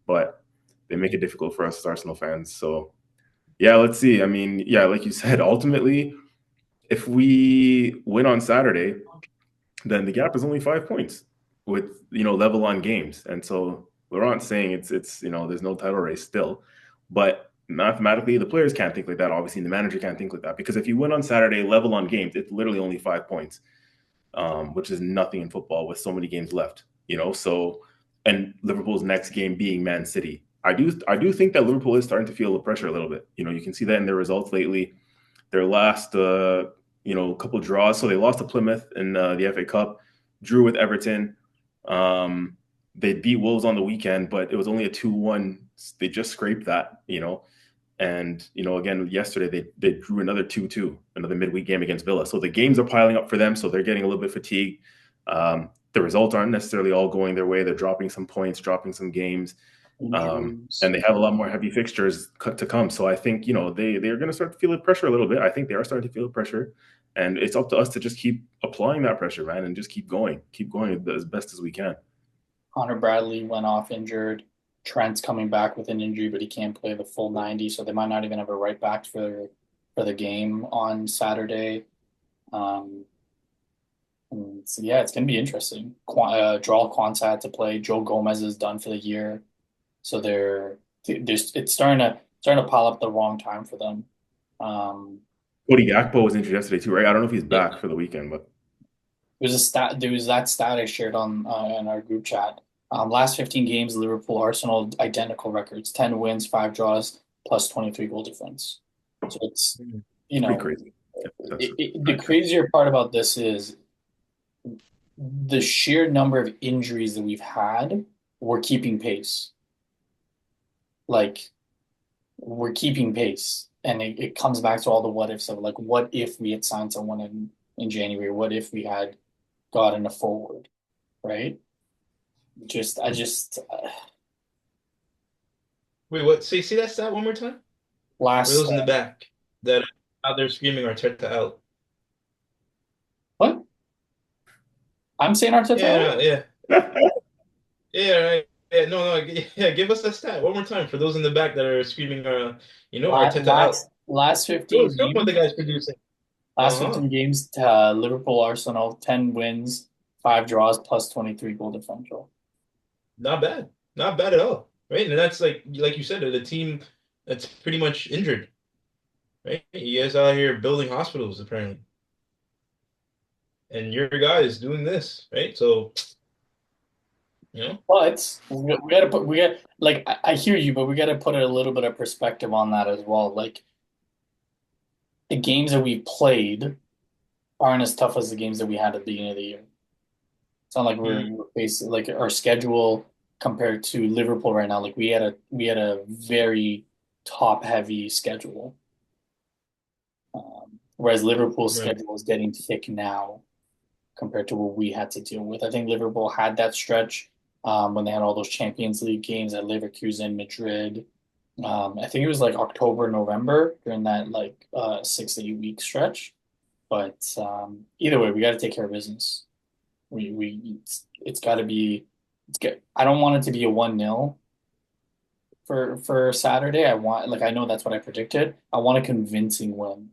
But they make it difficult for us as Arsenal fans. So yeah, let's see. I mean, yeah, like you said, ultimately, if we win on Saturday, then the gap is only 5 points with level on games. And so Laurent's saying it's there's no title race still, but mathematically the players can't think like that. Obviously, the manager can't think like that, because if you win on Saturday, level on games, it's literally only 5 points. Which is nothing in football with so many games left, So, and Liverpool's next game being Man City, I do think that Liverpool is starting to feel the pressure a little bit. You can see that in their results lately. Their last, couple draws. So they lost to Plymouth in the FA Cup, drew with Everton. They beat Wolves on the weekend, but it was only a 2-1. They just scraped that, And, again, yesterday they drew another 2-2, another midweek game against Villa. So the games are piling up for them. So they're getting a little bit fatigued. The results aren't necessarily all going their way. They're dropping some points, dropping some games. And they have a lot more heavy fixtures to come. So I think, they're going to start to feel the pressure a little bit. I think they are starting to feel the pressure. And it's up to us to just keep applying that pressure, man, and just keep going as best as we can. Connor Bradley went off injured. Trent's coming back with an injury, but he can't play the full 90, so they might not even have a right back for the game on Saturday. So yeah, it's going to be interesting. Joel Quansah had to play. Joe Gomez is done for the year, so it's starting to pile up the wrong time for them. Cody Gakpo was injured yesterday too, right? I don't know if he's back for the weekend, but there was that stat I shared on in our group chat. Last 15 games, Liverpool, Arsenal, identical records: 10 wins, 5 draws, plus 23 goal difference. So it's pretty crazy. The crazier part about this is the sheer number of injuries that we've had. We're keeping pace. Like, we're keeping pace, and it comes back to all the what ifs of, like, what if we had signed someone in January? What if we had gotten a forward, right? Wait, what? See that stat one more time? Last For those in the back that out there screaming Arteta out. What? I'm saying Arteta out? Yeah. Yeah, right. Yeah, no, yeah. Give us that stat one more time for those in the back that are screaming, Arteta out. Last 15 games. What the guy's producing. Last 15 games, Liverpool, Arsenal, 10 wins, 5 draws, plus 23 goal differential. Not bad at all, right? And that's like you said, the team that's pretty much injured, right? You guys out here building hospitals apparently, and your guy is doing this, right? So, But I hear you, but we got to put a little bit of perspective on that as well. Like, the games that we played aren't as tough as the games that we had at the beginning of the year. It's not like we're facing, like, our schedule compared to Liverpool right now. Like, we had a very top heavy schedule, whereas Liverpool's schedule is getting thick now compared to what we had to deal with. I think Liverpool had that stretch when they had all those Champions League games at Leverkusen, Madrid. I think it was like October, November during that 6 to 8 week stretch. But either way, we got to take care of business. It's got to be. I don't want it to be a 1-0 for Saturday. I know that's what I predicted. I want a convincing win.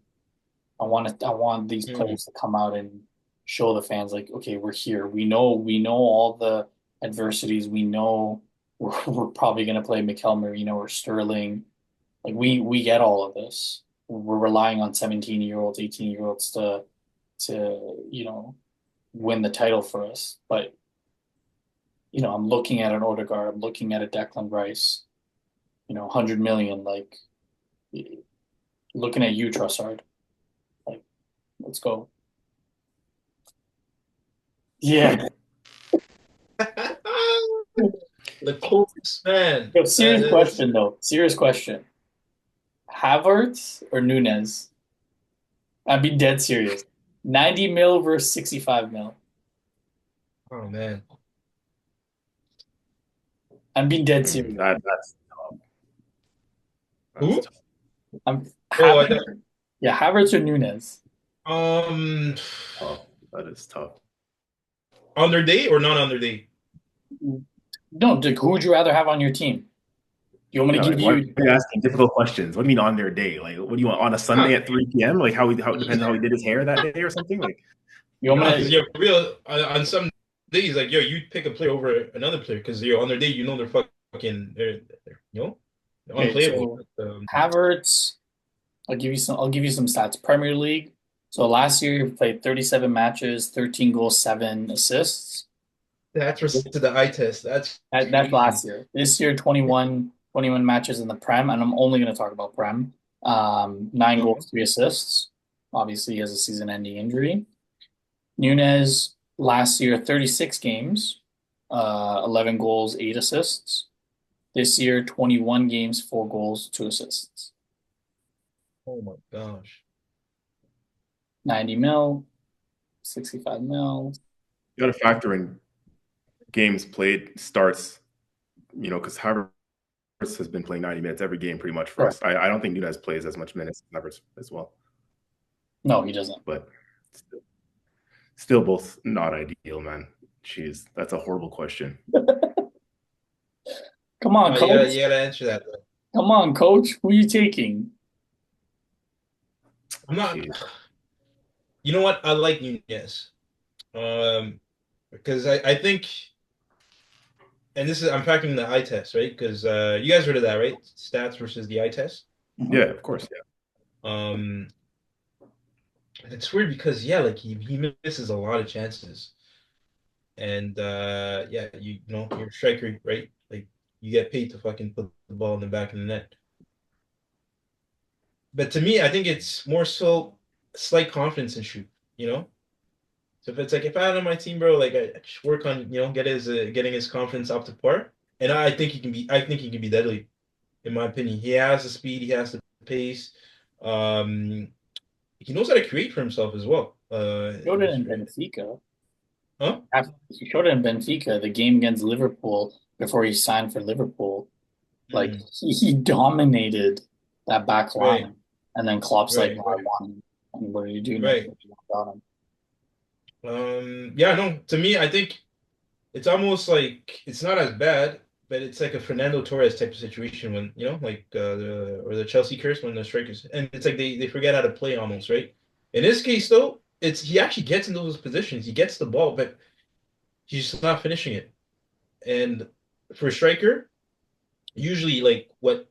I want these players to come out and show the fans, like, okay, we're here. We know all the adversities. We know we're probably going to play Mikel Merino or Sterling. Like, we get all of this. We're relying on 17-year-olds, 18-year-olds to win the title for us. But I'm looking at an Odegaard, I'm looking at a Declan Rice, 100 million, like, looking at you, Trossard. Like, let's go. Yeah. The Colts, man. Yo, serious That's question though. Serious question. Havertz or Nunez? I'd be dead serious. 90 mil versus 65 mil. oh man. I'm being dead serious. That's tough. That's Who? tough. I'm Oh, Havertz. Yeah, Havertz or Nunez. um, Tough. That is tough. on their day or not on their day? No, Dick, who would you rather have on your team? You want me Yeah, to like give why are you? you asking difficult questions? What do you mean on their day? Like, what do you want on a Sunday Nah, at 3 p.m.? Like how it depends how he did his hair that day or something? Like, You want nah, me because to? you're real on some days, like yo, you pick a player over another player because you're on their day, you know they're fucking, they're Okay, unplayable. so Havertz. I'll give you some stats. Premier League. So last year he played 37 matches, 13 goals, 7 assists. That's to the eye test. That's That's crazy. last year. This year, 21 matches in the Prem, and I'm only going to talk about Prem. 9 goals, 3 assists. Obviously, he has a season-ending injury. Nunez last year, 36 games, 11 goals, 8 assists. This year, 21 games, 4 goals, 2 assists. Oh my gosh. 90 mil, 65 mil. you got to factor in games played, starts, because Havertz has been playing 90 minutes every game pretty much for Correct. us. I don't think Nunez plays as much minutes as Havertz as well, No, he doesn't. but still both not ideal, man. Jeez, that's a horrible question. Come on, coach. You gotta answer that though. Come on, coach. Who are you taking? I'm not. Jeez. You know what? I like Nunez. Because I think, and this is I'm factoring the eye test, right? Because you guys heard of that, right? Stats versus the eye test. Yeah, of course. Yeah. Um, it's weird because yeah, like he misses a lot of chances, and yeah, you're a striker, right? Like you get paid to fucking put the ball in the back of the net. But to me, I think it's more so slight confidence in shoot, you know? So if it's like if I had on my team, bro, like I just work on, getting his confidence up to par. And I think he can be deadly, in my opinion. He has the speed, he has the pace. Um, he knows how to create for himself as well. Showed it in Benfica. Huh? He showed it in Benfica, the game against Liverpool before he signed for Liverpool. Like Mm. he dominated that back line, Right, and then Klopp's like, right, "No, I right, want him." And what do you do now? right. You got him. Yeah, no, to me, I think it's almost like it's not as bad, but it's like a Fernando Torres type of situation when, like the Chelsea curse when the strikers and it's like they forget how to play almost, right? In this case though, it's he actually gets into those positions. He gets the ball, but he's just not finishing it. And for a striker, usually like what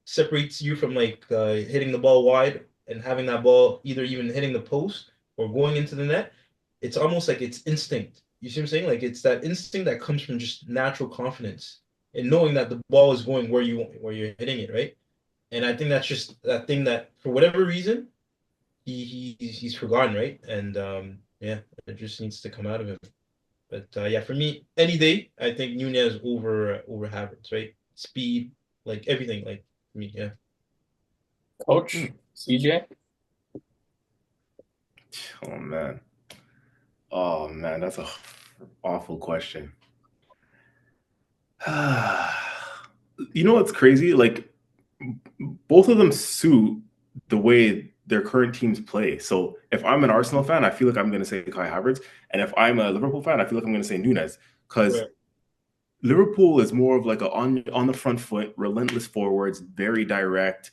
separates you from like hitting the ball wide and having that ball either even hitting the post or going into the net, it's almost like it's instinct. You see what I'm saying? Like it's that instinct that comes from just natural confidence and knowing that the ball is going where you're hitting it, right? And I think that's just that thing that for whatever reason he's forgotten, right? And yeah, it just needs to come out of him. But yeah, for me, any day, I think Nunez over Havertz, right? Speed, like everything, like me, yeah. Coach CJ. Oh man, that's a awful question. You know what's crazy? Like both of them suit the way their current teams play. So if I'm an Arsenal fan, I feel like I'm going to say Kai Havertz, and if I'm a Liverpool fan, I feel like I'm going to say Nunez because Right, Liverpool is more of like a on the front foot, relentless forwards, very direct.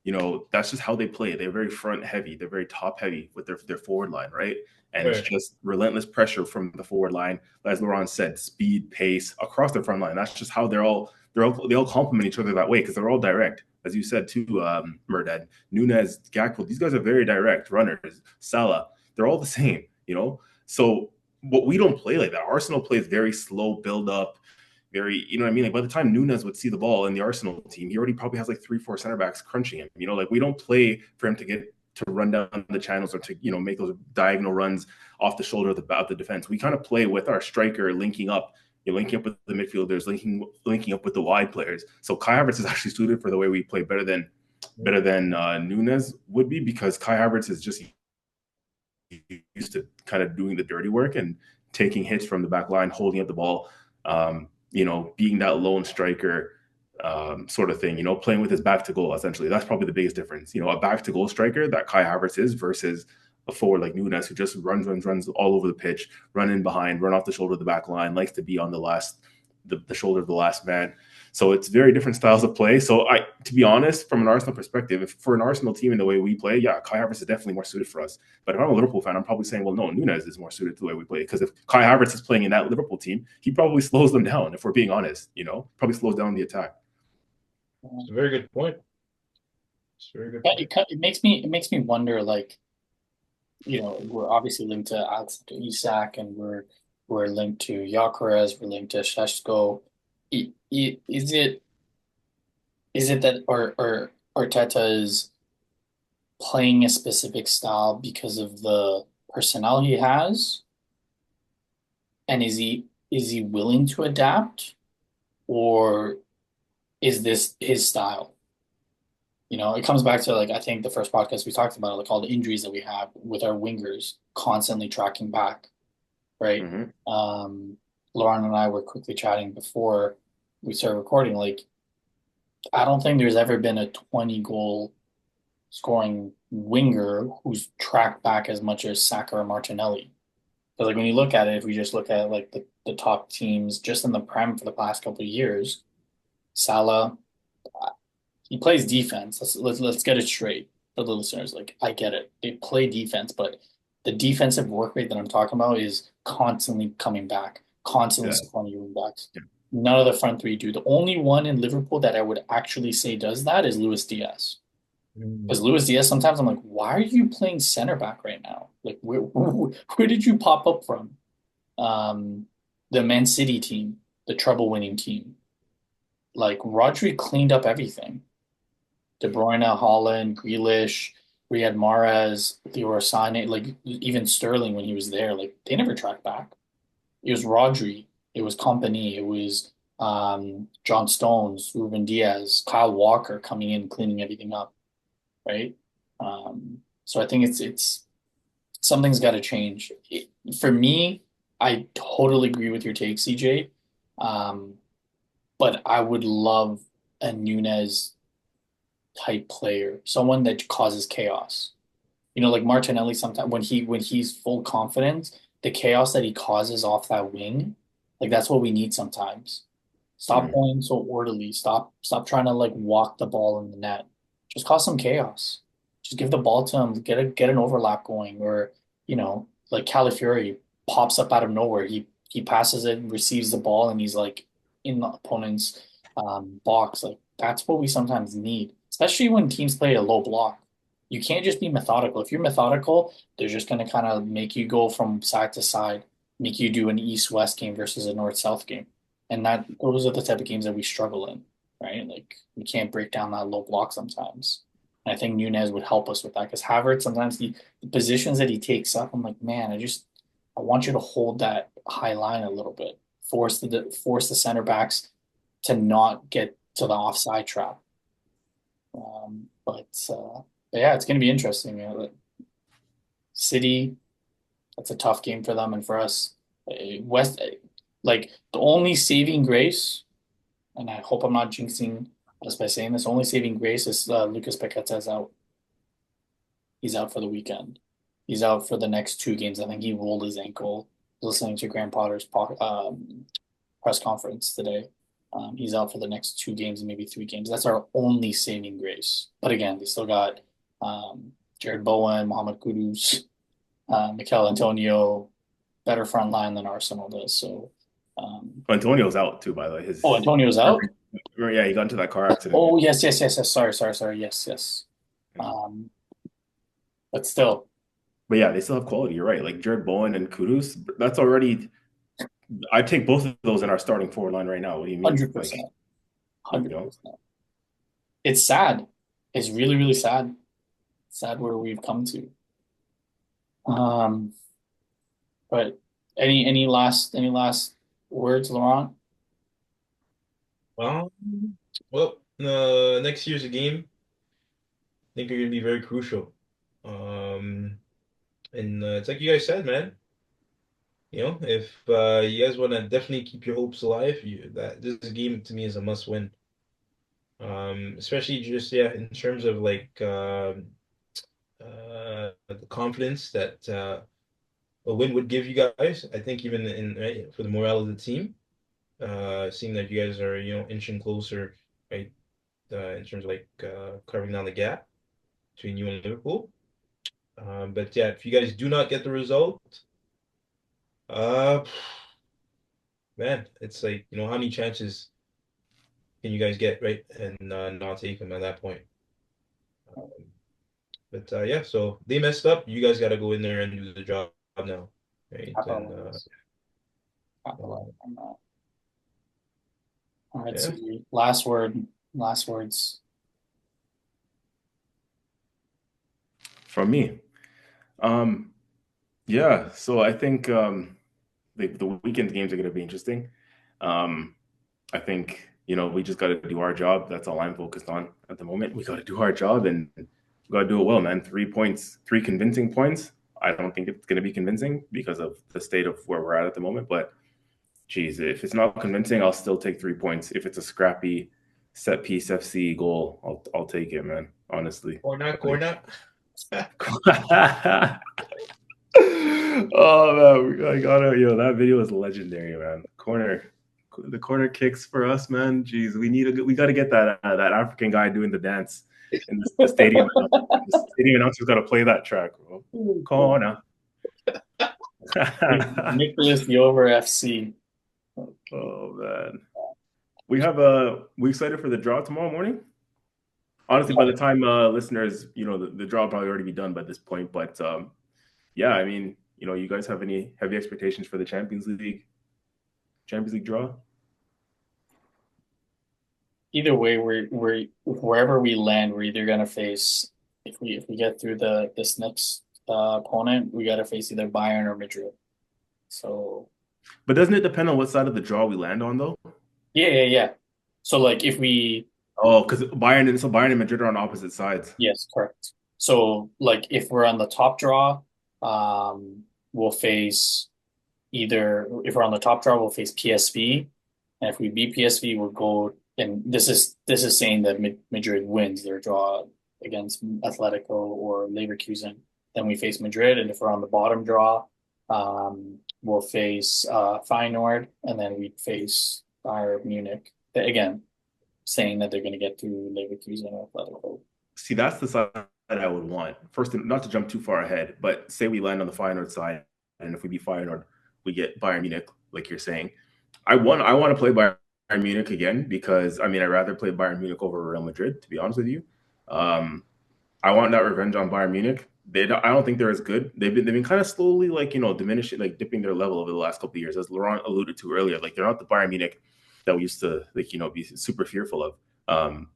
That's just how they play. They're very front heavy. They're very top heavy with their forward line, right? And it's right, just relentless pressure from the forward line. As Laurent said, speed, pace across their front line. That's just how they all complement each other that way because they're all direct. As you said too, Merdad, Nunez, Gakpo, these guys are very direct runners. Salah, they're all the same. So, but we don't play like that. Arsenal plays very slow build up, very, you know what I mean? Like by the time Nunez would see the ball in the Arsenal team, he already probably has like 3-4 center backs crunching him. Like we don't play for him to get to run down the channels or to make those diagonal runs off the shoulder of the defense. We kind of play with our striker linking up You're linking up with the midfielders, linking up with the wide players. So Kai Havertz is actually suited for the way we play better than Nunes would be, because Kai Havertz is just used to kind of doing the dirty work and taking hits from the back line, holding up the ball, being that lone striker sort of thing, playing with his back to goal, essentially. That's probably the biggest difference. A back to goal striker that Kai Havertz is versus a forward like Nunes, who just runs all over the pitch, run in behind, run off the shoulder of the back line, likes to be on the shoulder of the last man. So it's very different styles of play. So to be honest, from an Arsenal perspective, if for an Arsenal team in the way we play, yeah, Kai Havertz is definitely more suited for us. But if I'm a Liverpool fan, I'm probably saying, well, no, Nunes is more suited to the way we play. Because if Kai Havertz is playing in that Liverpool team, he probably slows them down. If we're being honest, probably slows down the attack. It's a very good point. It's a very good point. It makes me wonder, like, we're obviously linked to Alex Isak, and we're linked to Gyökeres, we're linked to Šeško. Is it that or Arteta is playing a specific style because of the personnel he has? And is he willing to adapt, or is this his style? It comes back to, like, I think the first podcast we talked about, like, all the injuries that we have with our wingers constantly tracking back, right? Lauren and I were quickly chatting before we started recording. Like, I don't think there's ever been a 20-goal scoring winger who's tracked back as much as Saka or Martinelli. But, like, when you look at it, if we just look at, like, the top teams just in the Prem for the past couple of years, Salah, he plays defense. Let's get it straight for the listeners. Like, I get it. They play defense, but the defensive work rate that I'm talking about is constantly coming back, constantly supplying your wing backs. Yeah. None of the front three do. The only one in Liverpool that I would actually say does that is Luis Diaz. Because Luis Diaz, sometimes I'm like, why are you playing center back right now? Like, where did you pop up from? The Man City team, the treble-winning team. Like, Rodri cleaned up everything. De Bruyne, Haaland, Grealish, Riyad Mahrez, Leroy Sané, like, even Sterling when he was there, like, they never tracked back. It was Rodri, it was Kompany, it was John Stones, Ruben Diaz, Kyle Walker coming in, cleaning everything up, right? So I think it's something's got to change. For me, I totally agree with your take, CJ. But I would love a Nunes type player, someone that causes chaos. Like Martinelli, sometimes when he's full confidence, the chaos that he causes off that wing, like, that's what we need sometimes. Stop playing so orderly. Stop trying to, like, walk the ball in the net. Just cause some chaos. Just give the ball to him. Get an overlap going, or like Calafiori pops up out of nowhere. He passes it and receives the ball, and he's, like, in the opponent's box. Like, that's what we sometimes need, especially when teams play a low block. You can't just be methodical. If you're methodical, they're just going to kind of make you go from side to side, make you do an east-west game versus a north-south game. And those are the type of games that we struggle in, right? Like, we can't break down that low block sometimes. And I think Nunes would help us with that, because Havertz, sometimes the positions that he takes up, I'm like, man, I want you to hold that high line a little bit. Force the center backs to not get to the offside trap. But yeah, it's going to be interesting. City, that's a tough game for them and for us. West, like, the only saving grace, and I hope I'm not jinxing us by saying this, only saving grace is Lucas Paqueta is out. He's out for the weekend. He's out for the next 2 games. I think he rolled his ankle listening to Graham Potter's press conference today. He's out for the next 2 games and maybe 3 games. That's our only saving grace. But again, they still got Jared Bowen, Mohamed Kudus, Mikel Antonio, better front line than Arsenal does. So Antonio's out too, by the way. Antonio's out? Yeah, he got into that car accident. Oh, yes. Sorry. Yes. But still. But yeah, they still have quality. You're right. Like Jared Bowen and Kudus, that's already. I take both of those in our starting forward line right now. What do you mean? 100%. 100%. It's sad. It's really, really sad. Sad where we've come to. But any last words, Laurent? Um, well, next year's game, I think are going to be very crucial. Um, and it's like you guys said, man. If you guys want to definitely keep your hopes alive, that this game to me is a must win. Especially just in terms of like the confidence that a win would give you guys. I think even in right, for the morale of the team, seeing that you guys are inching closer, right, in terms of like carving down the gap between you and Liverpool. But yeah, if you guys do not get the result, uh, man, it's like how many chances can you guys get, right, and not take them at that point. But yeah, so they messed up. You guys got to go in there and do the job now, right? And Capitalize. Capitalize on that. All right, yeah, Susie. Last word. Last words. From me. Um, yeah, so I think the weekend games are going to be interesting. Um, I think, we just got to do our job. That's all I'm focused on at the moment. We got to do our job and we got to do it well, man. 3 points, 3 convincing points. I don't think it's going to be convincing because of the state of where we're at the moment. But, geez, if it's not convincing, I'll still take 3 points. If it's a scrappy set piece FC goal, I'll take it, man. Honestly. corner, Like, corner. oh man, I gotta that video is legendary, man. The corner kicks for us, man. Jeez, we got to get that African guy doing the dance in the stadium. The stadium announcer's got to play that track, bro. Corner. Nicholas Yover FC. Oh man, we excited for the draw tomorrow morning. Honestly, by the time listeners, the draw will probably already be done by this point. But yeah, I mean, you guys have any heavy expectations for the Champions League draw? Either way, we're wherever we land, we're either gonna face if we get through this next opponent, we gotta face either Bayern or Madrid. So But doesn't it depend on what side of the draw we land on, though? yeah. So like if we Oh, because Bayern and Madrid are on opposite sides. yes, correct. So like if we're on the top draw, we'll face either if we're on the top draw, we'll face PSV, and if we beat PSV, we'll go. And this is saying that Madrid wins their draw against Atletico or Leverkusen. Then we face Madrid, and if we're on the bottom draw, we'll face Feyenoord, and then we face Bayern Munich. Again, saying that they're going to get through Leverkusen or Atletico. See, that's the side that I would want. First, not to jump too far ahead, but say we land on the Feyenoord side, and if we beat Feyenoord, we get Bayern Munich, like you're saying. I want to play Bayern Munich again because I'd rather play Bayern Munich over Real Madrid, to be honest with you. I want that revenge on Bayern Munich. I don't think they're as good. They've been kind of slowly diminishing, like dipping their level over the last couple of years, as Laurent alluded to earlier. Like they're not the Bayern Munich that we used to be super fearful of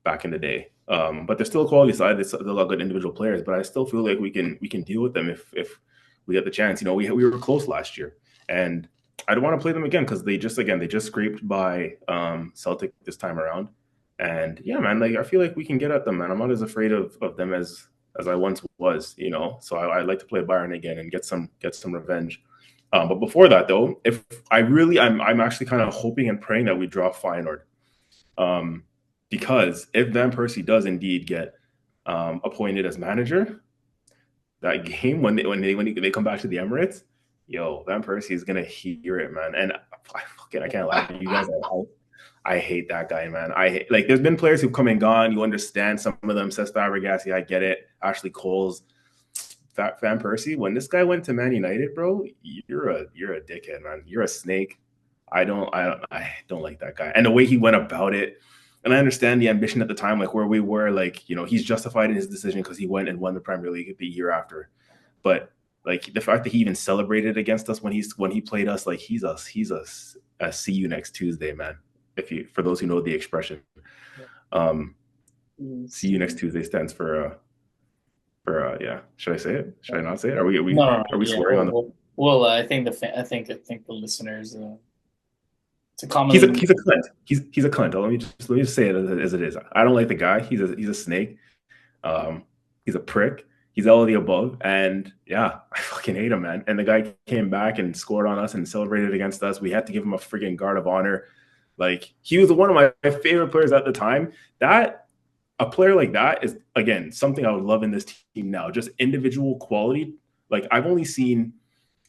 back in the day. But they're still a quality side. There's a lot of good individual players, but I still feel like we can deal with them if we get the chance. We were close last year, and I don't want to play them again because they just scraped by Celtic this time around. And yeah, man, like I feel like we can get at them, man. I'm not as afraid of them as I once was, So I like to play Bayern again and get some revenge. But before that, though, if I'm actually kind of hoping and praying that we draw Feyenoord, because if Van Persie does indeed get appointed as manager, that game when they come back to the Emirates, Van Persie is gonna hear it, man. And I can't lie to you guys. I hate that guy, man. There's been players who've come and gone. You understand some of them. Cesc Fabregas, yeah, I get it. Ashley Cole's, Van Persie. When this guy went to Man United, bro, you're a dickhead, man. You're a snake. I don't like that guy and the way he went about it. And I understand the ambition at the time, like where we were, like he's justified in his decision because he went and won the Premier League the year after. But like the fact that he even celebrated against us when he played us, like he's a see you next Tuesday, man. For those who know the expression, see you next Tuesday stands for yeah. Should I say it? Should I not say it? Are we No, swearing on the? Well, I think the listeners It's a commonly. He's a cunt. He's a cunt. Let me just say it as it is. I don't like the guy. He's a snake. Um, he's a prick. He's all of the above. And yeah, I fucking hate him, man. And the guy came back and scored on us and celebrated against us. We had to give him a freaking guard of honor. Like, he was one of my favorite players at the time. That a player like that is, again, something I would love in this team now. Just individual quality. Like, I've only seen,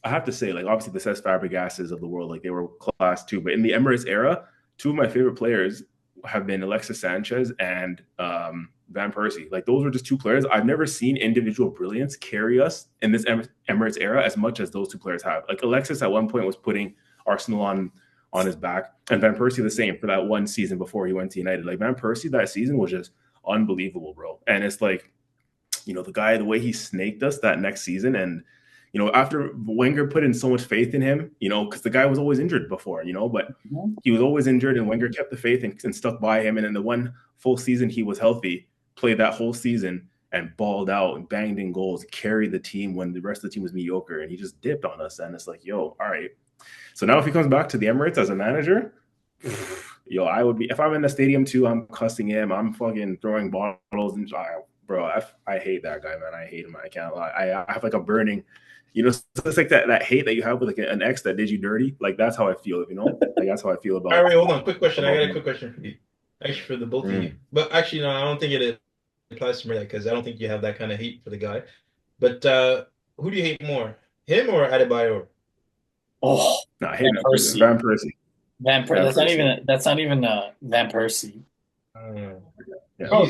I have to say, like, obviously the Cesc Fabregases of the world, like, they were class too. But in the Emirates era, two of my favorite players have been Alexis Sanchez and Van Persie. Like, those were just two players. I've never seen individual brilliance carry us in this Emirates era as much as those two players have. Like, Alexis at one point was putting Arsenal on his back, and Van Persie the same for that one season before he went to United. Like, Van Persie that season was just unbelievable, bro. And it's like, the guy, the way he snaked us that next season, and after Wenger put in so much faith in him, because the guy was always injured before, but he was always injured, and Wenger kept the faith and stuck by him. And in the one full season he was healthy, played that whole season and balled out and banged in goals, carried the team when the rest of the team was mediocre, and he just dipped on us. And it's like, yo, all right. So now if he comes back to the Emirates as a manager, yo, I would be, if I'm in the stadium too, I'm cussing him, I'm fucking throwing bottles, and bro, I hate that guy, man. I hate him. I can't lie. I have like a burning, it's like that hate that you have with like an ex that did you dirty. Like, that's how I feel, like that's how I feel about. All right, hold on. Quick question. I got a quick question for you. Actually, for the both of you. But actually, no, I don't think it applies to me, because I don't think you have that kind of hate for the guy. But who do you hate more, him or Adebayor? Oh, no, Van Persie. Van Persie. That's not even Van Persie. Yeah. Bro,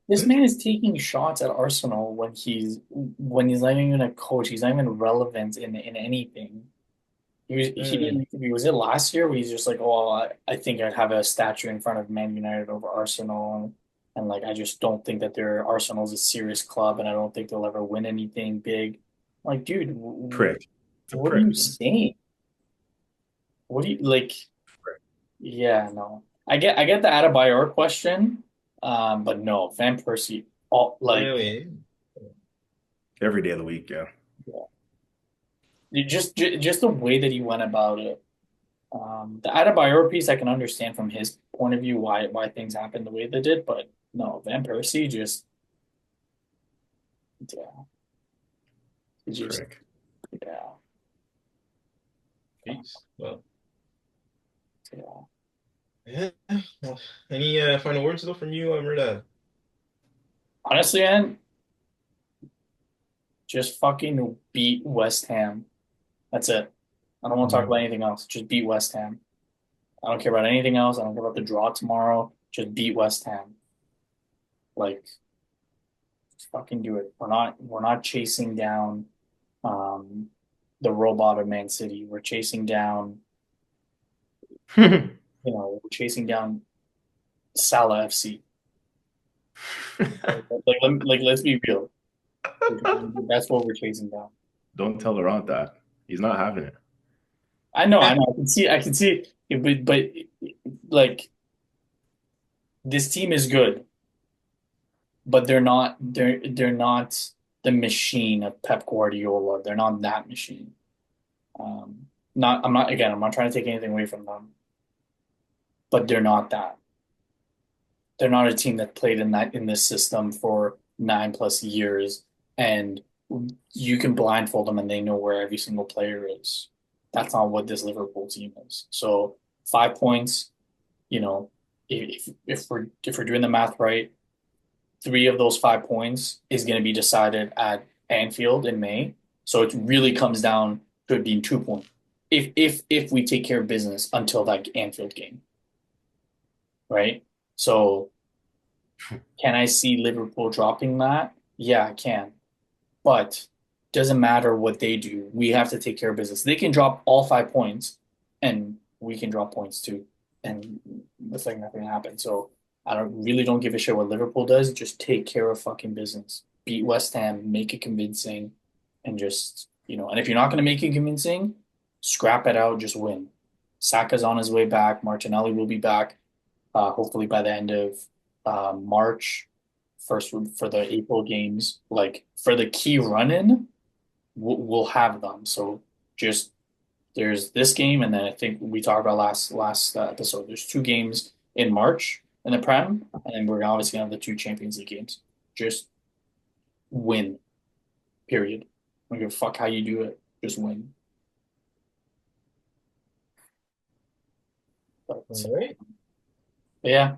this man is taking shots at Arsenal when he's not even a coach. He's not even relevant in anything. Was it last year where he's just like, oh, I think I'd have a statue in front of Man United over Arsenal, and like, I just don't think that Arsenal's a serious club, and I don't think they'll ever win anything big. Like, dude, prick. What are you saying? What do you like? Yeah, no. I get the Adebayor question, but no, Van Persie, Really? Every day of the week, yeah. Just the way that he went about it. The Adebayor piece, I can understand from his point of view why things happened the way they did, but no, Van Persie just, Prick. Yeah. Jeez. Well. Yeah. Well, any final words though from you, Murda? Honestly, man, just fucking beat West Ham. That's it. I don't want to talk about anything else. Just beat West Ham. I don't care about anything else. I don't care about the draw tomorrow. Just beat West Ham. Like, just fucking do it. We're not chasing down the robot of Man City. We're chasing down we're chasing down Salah FC. like, let's be real. That's what we're chasing down. Don't tell Laurent that. He's not having it. I know. I can see it, but like, this team is good, but they're not the machine of Pep Guardiola. They're not that machine. I'm not trying to take anything away from them, but they're not that. They're not a team that played in this system for 9+ years, and you can blindfold them and they know where every single player is. That's not what this Liverpool team is. So 5 points, if we're doing the math right, 3 of those 5 points is going to be decided at Anfield in May. So it really comes down to it being 2 points. If we take care of business until that Anfield game. Right? So can I see Liverpool dropping that? Yeah, I can. But doesn't matter what they do. We have to take care of business. They can drop all 5 points, and we can drop points too. And that's like nothing happened. So I don't give a shit what Liverpool does. Just take care of fucking business. Beat West Ham, make it convincing, and just, and if you're not going to make it convincing, scrap it out, just win. Saka's on his way back. Martinelli will be back, hopefully by the end of March, first for the April games. Like, for the key run-in, we'll have them. So just There's this game, and then I think we talked about last episode. There's 2 games in March in the Prem, and then we're obviously gonna have the 2 Champions League games. Just win, period. I don't give a fuck how you do it. Just win. But, All right. yeah,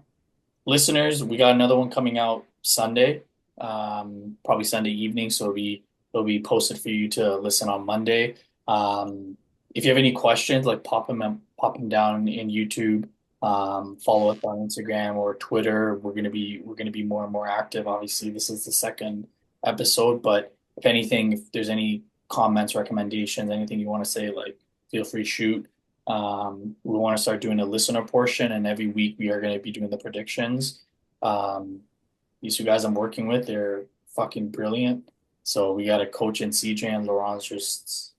listeners, we got another one coming out Sunday, probably Sunday evening. So it'll be posted for you to listen on Monday. If you have any questions, like pop them down in YouTube. Follow us on Instagram or Twitter. We're gonna be more and more active. Obviously, this is the second episode, but if anything, if there's any comments, recommendations, anything you want to say, like feel free to shoot. We want to start doing a listener portion, and every week we are going to be doing the predictions. Um, these 2 guys I'm working with, they're fucking brilliant. So we got a coach in CJ, and Laurent's just,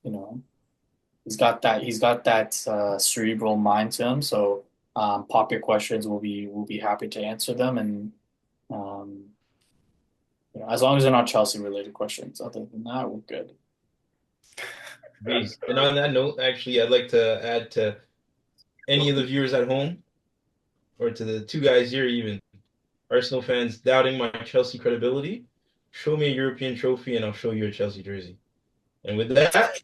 he's got that cerebral mind to him. So pop your questions, we'll be happy to answer them, and um, as long as they're not Chelsea related questions. Other than that, we're good. Jeez. And on that note, actually, I'd like to add to any of the viewers at home, or to the 2 guys here, even Arsenal fans doubting my Chelsea credibility, show me a European trophy and I'll show you a Chelsea jersey. And with that,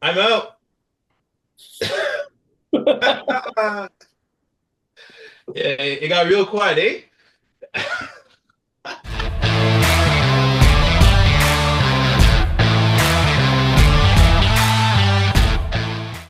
I'm out. Yeah, it got real quiet, eh?